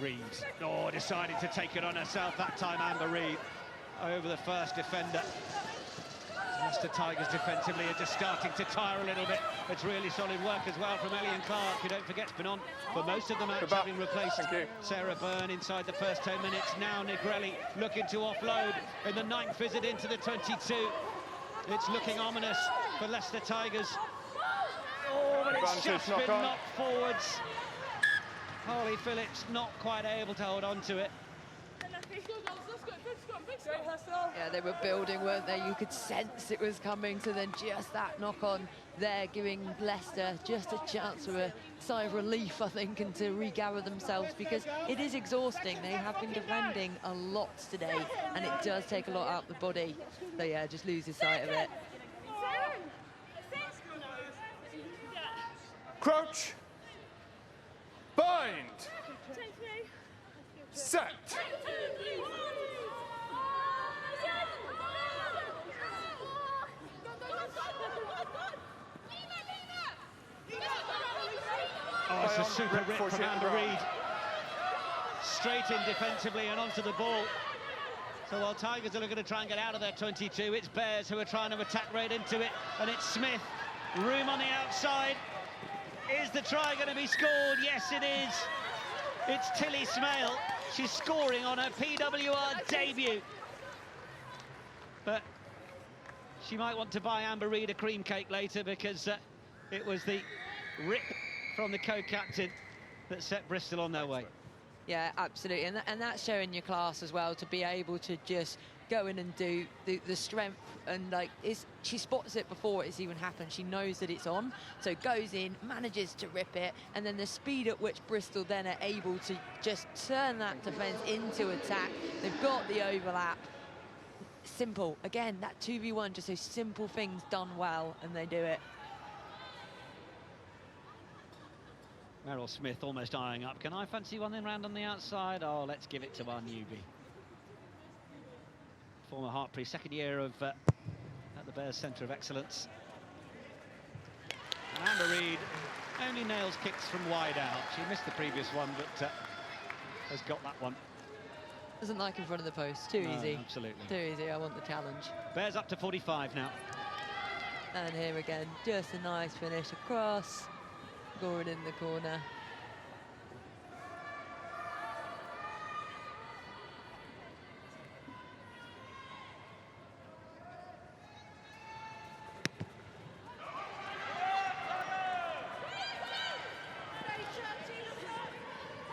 Reed, decided to take it on herself that time, Amber Reed, over the first defender. Leicester Tigers defensively are just starting to tire a little bit. It's really solid work as well from Elian Clark, who, don't forget, has been on for most of the match, having replaced Sarah Byrne inside the first 10 minutes. Now Negrelli looking to offload in the 9th visit into the 22. It's looking ominous for Leicester Tigers. But it's just been knocked forwards. Holly Phillips not quite able to hold on to it. Yeah, they were building, weren't they? You could sense it was coming, so then just that knock-on there, giving Leicester just a chance for a sigh of relief, I think, and to regather themselves, because it is exhausting. They have been defending a lot today, and it does take a lot out of the body. So yeah, just loses sight of it. Crouch. Bind. Set. Oh, it's a super rip from Amber Reed. straight in defensively and onto the ball. So while Tigers are looking to try and get out of their 22, it's Bears who are trying to attack right into it, and it's Smith. Room on the outside. Is the try going to be scored? Yes, it is. It's Tilly Smale. She's scoring on her PWR debut. But she might want to buy Amber Reid a cream cake later, because it was the rip from the co-captain that set Bristol on their way. Yeah, absolutely, and that's showing your class as well, to be able to just go in and do the strength, and like she spots it before it's even happened. She knows that it's on, so goes in, manages to rip it, and then the speed at which Bristol then are able to just turn that defence into attack. They've got the overlap. Simple, again, that 2v1, just those simple things done well, and they do it. Meryl Smith almost eyeing up. Can I fancy one in round on the outside? Oh, let's give it to our newbie. Former Hartpury, second year of at the Bears Centre of Excellence. And Amber Reid only nails kicks from wide out. She missed the previous one, but has got that one. Doesn't like in front of the post. Too easy. Absolutely. Too easy. I want the challenge. Bears up to 45 now. And here again, just a nice finish across. Scoring in the corner.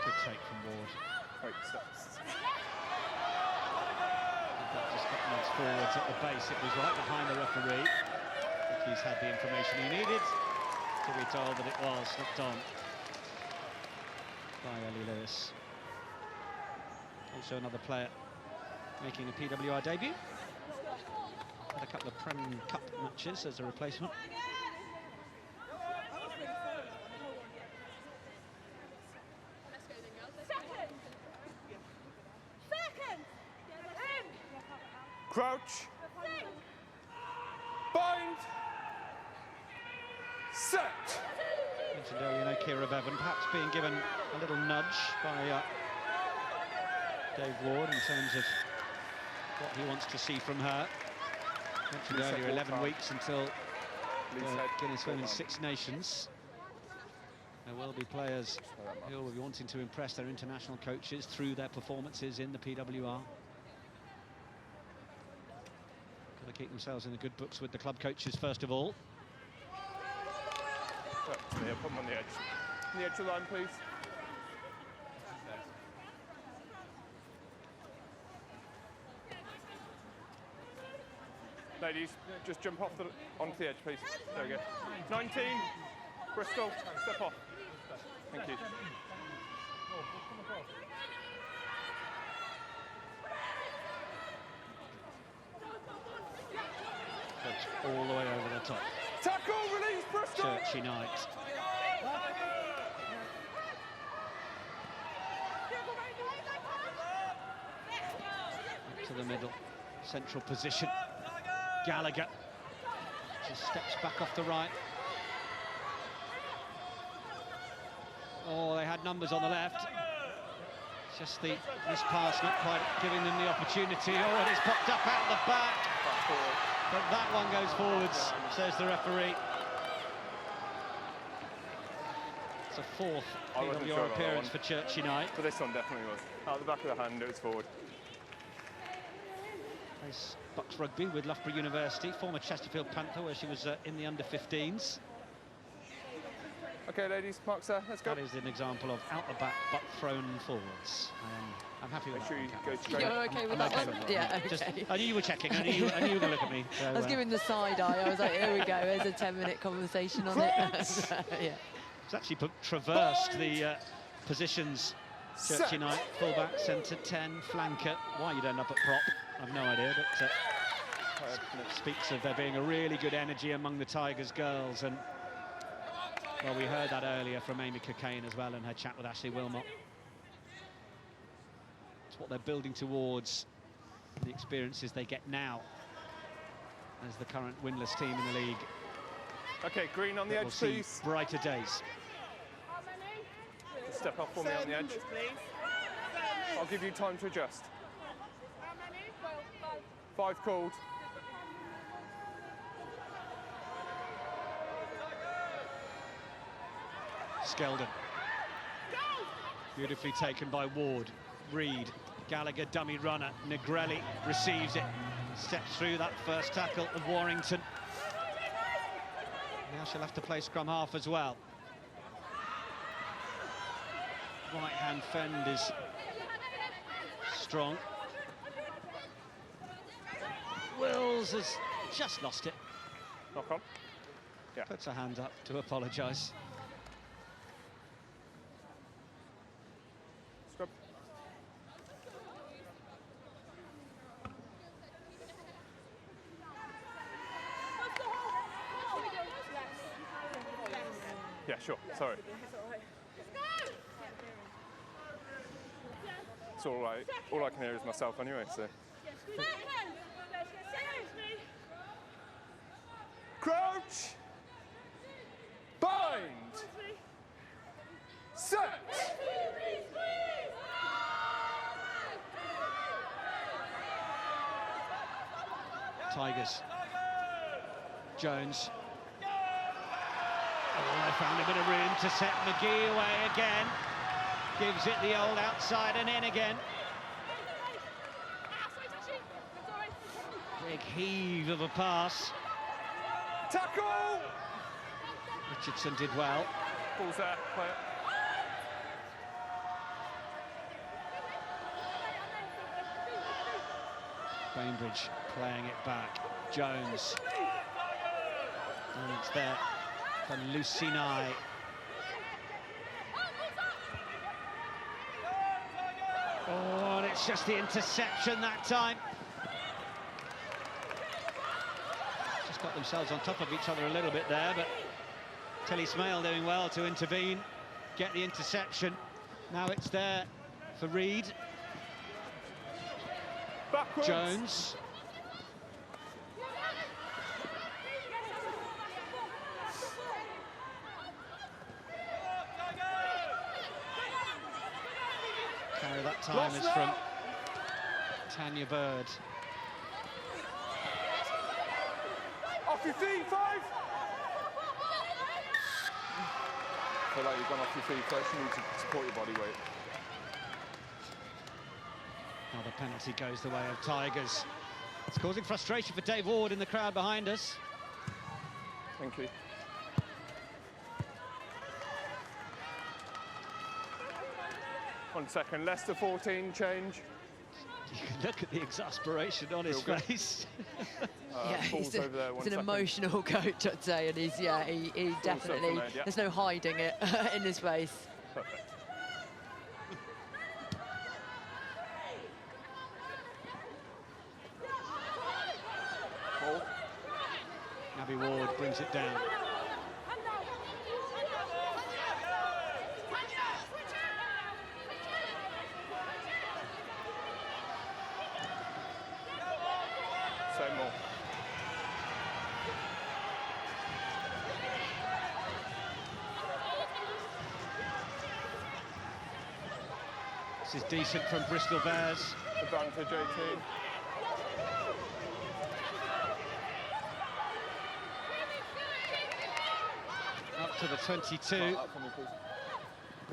Good take from Ward. That just got nods forwards at the base. It was right behind the referee. I think he's had the information he needed to be told that it was slipped on by Ellie Lewis. Also another player making a PWR debut. Had a couple of Prem Cup matches as a replacement. Crouch. Bind. Set. Mentioned earlier, Kira Bevan perhaps being given a little nudge by Dave Ward in terms of what he wants to see from her. Mentioned earlier, 11 weeks until Guinness Women's Six Nations. There will be players who will be wanting to impress their international coaches through their performances in the PWR. Got to keep themselves in the good books with the club coaches first of all. Yeah, put them on the edge. On the edge of the line, please. Ladies, just jump off onto the edge, please. There we go. 19. Bristol, step off. Thank you. All the way over the top. Tackle, release, Bristol! Churchy Knight. To the middle, central position. Gallagher just steps back off the right. Oh, they had numbers on the left. Just this pass not quite giving them the opportunity. Oh, and it's popped up out the back. But that one goes forwards, says the referee. It's a fourth PWR appearance for Churchy Knight. But this one definitely was. Out the back of the hand, it was forward. Plays Bucks Rugby with Loughborough University, former Chesterfield Panther, where she was in the under-15s. Okay, ladies, marks there, let's go. That is an example of out the back, but thrown forwards. I'm happy with Make that. sure you one, go straight. You're okay with that one? Yeah, okay. Just, I knew you were checking. I knew you were going to look at me. So, I was giving the side eye. I was like, here we go. There's a 10-minute conversation on it. Yeah. It's actually traversed the positions. Churchy Knight, fullback, centre 10, flanker. Why you'd end up at prop, I've no idea. But speaks of there being a really good energy among the Tigers girls, and well, we heard that earlier from Amy Cockayne as well in her chat with Ashley Wilmot. It's what they're building towards, the experiences they get now as the current winless team in the league. Okay, green on the edge, please. Brighter days. Just step off for me on the edge. I'll give you time to adjust. 5 called. Skeldon. Beautifully taken by Ward. Reed. Gallagher, dummy runner. Negrelli receives it. Steps through that first tackle of Warrington. Now she'll have to play scrum half as well. Right-hand fend is strong. Wills has just lost it. Knock on. Yeah. Puts her hand up to apologise. Scrub. Yeah, sure. Sorry. It's all right. All I can hear is myself anyway, so. Crouch. Bind. Set. Tigers. Jones. Oh, they found a bit of room to set McGee away again. Gives it the old outside and in again. Big heave of a pass. Tackle! Richardson did well. Ball's there, play it. Bainbridge playing it back. Jones. And it's there for Lucinai. Oh, and it's just the interception that time. Just got themselves on top of each other a little bit there, but Tilly Smale doing well to intervene, get the interception. Now it's there for Reed. Backwards. Jones. Carry that time is from Tanya Bird. Off your feet, 5! I feel like you've gone off your feet first. You need to support your body weight. Now the penalty goes the way of Tigers. It's causing frustration for Dave Ward in the crowd behind us. Thank you. One second, Leicester 14, change. You can look at the exasperation on his face. Yeah, it's an emotional coach, I'd say, and he definitely, there's no hiding it in his face. Perfect. Abby Ward brings it down. Same more. This is decent from Bristol Bears. Advantage 18. Up to the 22.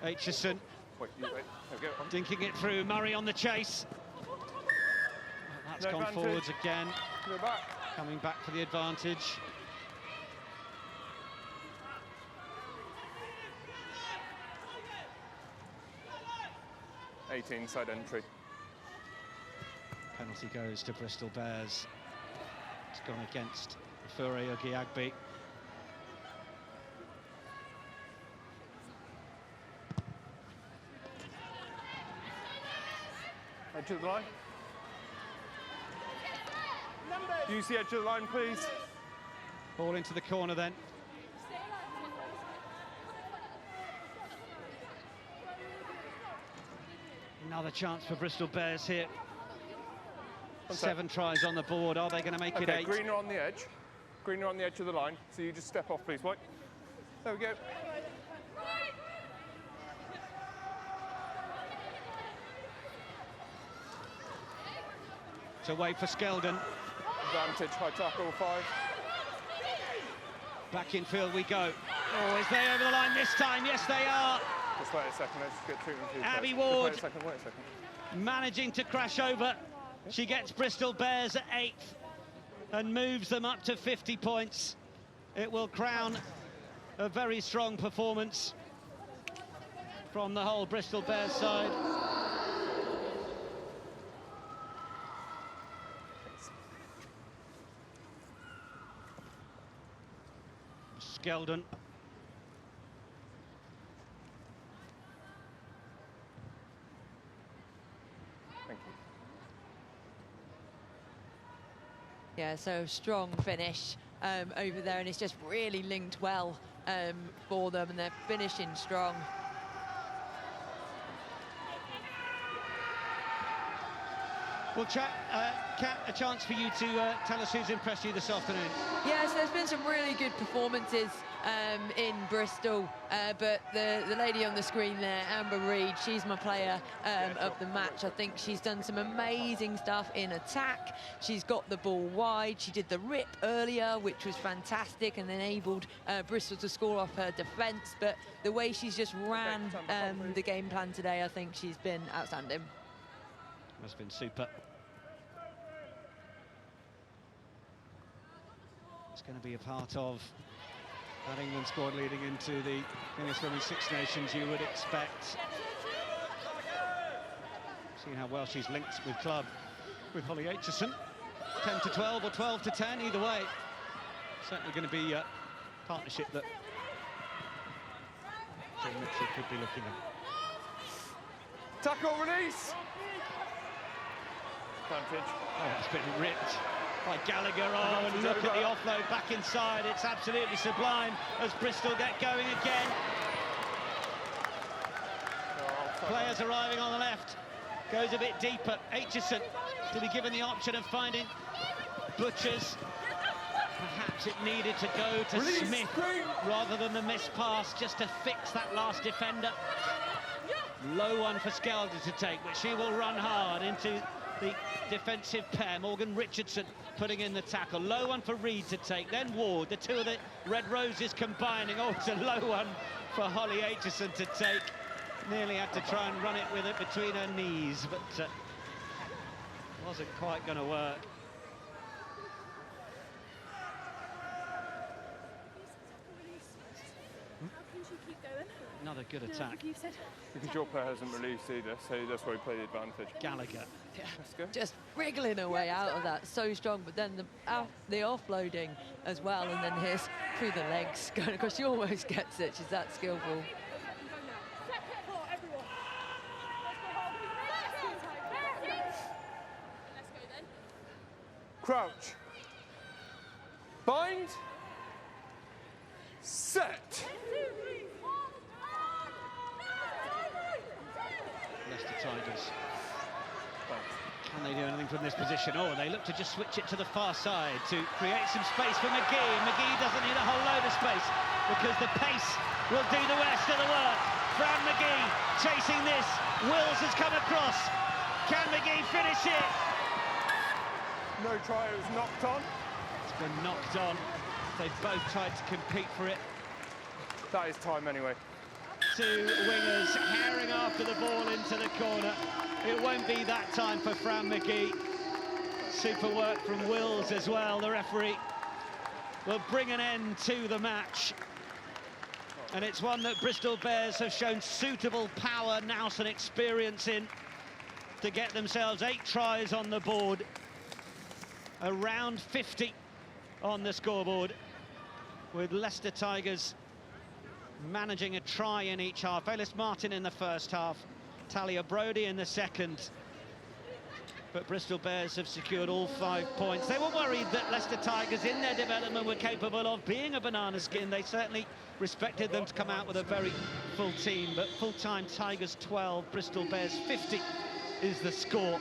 Aitchison. Wait, you wait. There we go. Dinking it through. Murray on the chase. That's No gone advantage. forwards again. Go back. Coming back for the advantage. Side entry. Penalty goes to Bristol Bears. It's gone against Fure Ogiagbe. Edge of the line. Use the edge of the line, please. Ball into the corner then. Another chance for Bristol Bears here. 7 tries on the board. Are they going to make it 8? Greener on the edge. Greener on the edge of the line. So you just step off, please, White. There we go. It's away for Skeldon. Advantage, high tackle, 5. Back in field we go. Oh, is they over the line this time? Yes, they are. Just wait a second, let's just get treatment for you. Abby Just Ward. Wait a second. Managing to crash over. She gets Bristol Bears at 8th and moves them up to 50 points. It will crown a very strong performance from the whole Bristol Bears side. Skeldon. Thank you. Yeah, so strong finish over there, and it's just really linked well for them, and they're finishing strong. Well, Kat, a chance for you to tell us who's impressed you this afternoon. Yes, there's been some really good performances in Bristol, but the lady on the screen there, Amber Reid, she's my player of the match. I think she's done some amazing stuff in attack. She's got the ball wide. She did the rip earlier, which was fantastic, and enabled Bristol to score off her defence. But the way she's just ran the game plan today, I think she's been outstanding. Has been super. It's going to be a part of that England squad leading into the Guinness Women's Six Nations, you would expect. Seeing how well she's linked with club, with Holly Aitchison. 10 to 12 or 12 to 10, either way. Certainly going to be a partnership that Jane Mitchell could be looking at. Tackle, release! Advantage. Oh, it's been ripped by Gallagher. Oh, and look at the offload back inside. It's absolutely sublime as Bristol get going again. Players arriving on the left. Goes a bit deeper. Aitchison to be given the option of finding Butchers. Perhaps it needed to go to Smith rather than the missed pass, just to fix that last defender. Low one for Skeldon to take, but she will run hard into the defensive pair. Morgan Richardson putting in the tackle. Low one for Reid to take, then Ward. The two of the Red Roses combining. Oh, it's a low one for Holly Aitchison to take. Nearly had to try and run it with it between her knees, but wasn't quite going to work. Another good attack. Because your player hasn't released either, so that's why we play the advantage. Gallagher. Yeah. Just wriggling her way out of that, so strong, but then the offloading as well, and then here's through the legs going across. She almost gets it, she's that skillful. Crouch. Bind. Set. Leicester Tigers. Can they do anything from this position? Oh, they look to just switch it to the far side to create some space for McGee. McGee doesn't need a whole load of space because the pace will do the rest of the work. Fran McGee chasing this. Wills has come across. Can McGee finish it? No try, it was knocked on. It's been knocked on. They've both tried to compete for it. That is time anyway. Two wingers herring after the ball into the corner. It won't be that time for Fran McGee. Super work from Wills as well. The referee will bring an end to the match. And it's one that Bristol Bears have shown suitable power, nous and experience in to get themselves 8 tries on the board. Around 50 on the scoreboard, with Leicester Tigers managing a try in each half. Ellis Martin in the first half, Talia Brodie in the second. But Bristol Bears have secured all 5 points. They were worried that Leicester Tigers in their development were capable of being a banana skin. They certainly respected them to come out with a very full team, but full-time Tigers 12, Bristol Bears 50 is the score.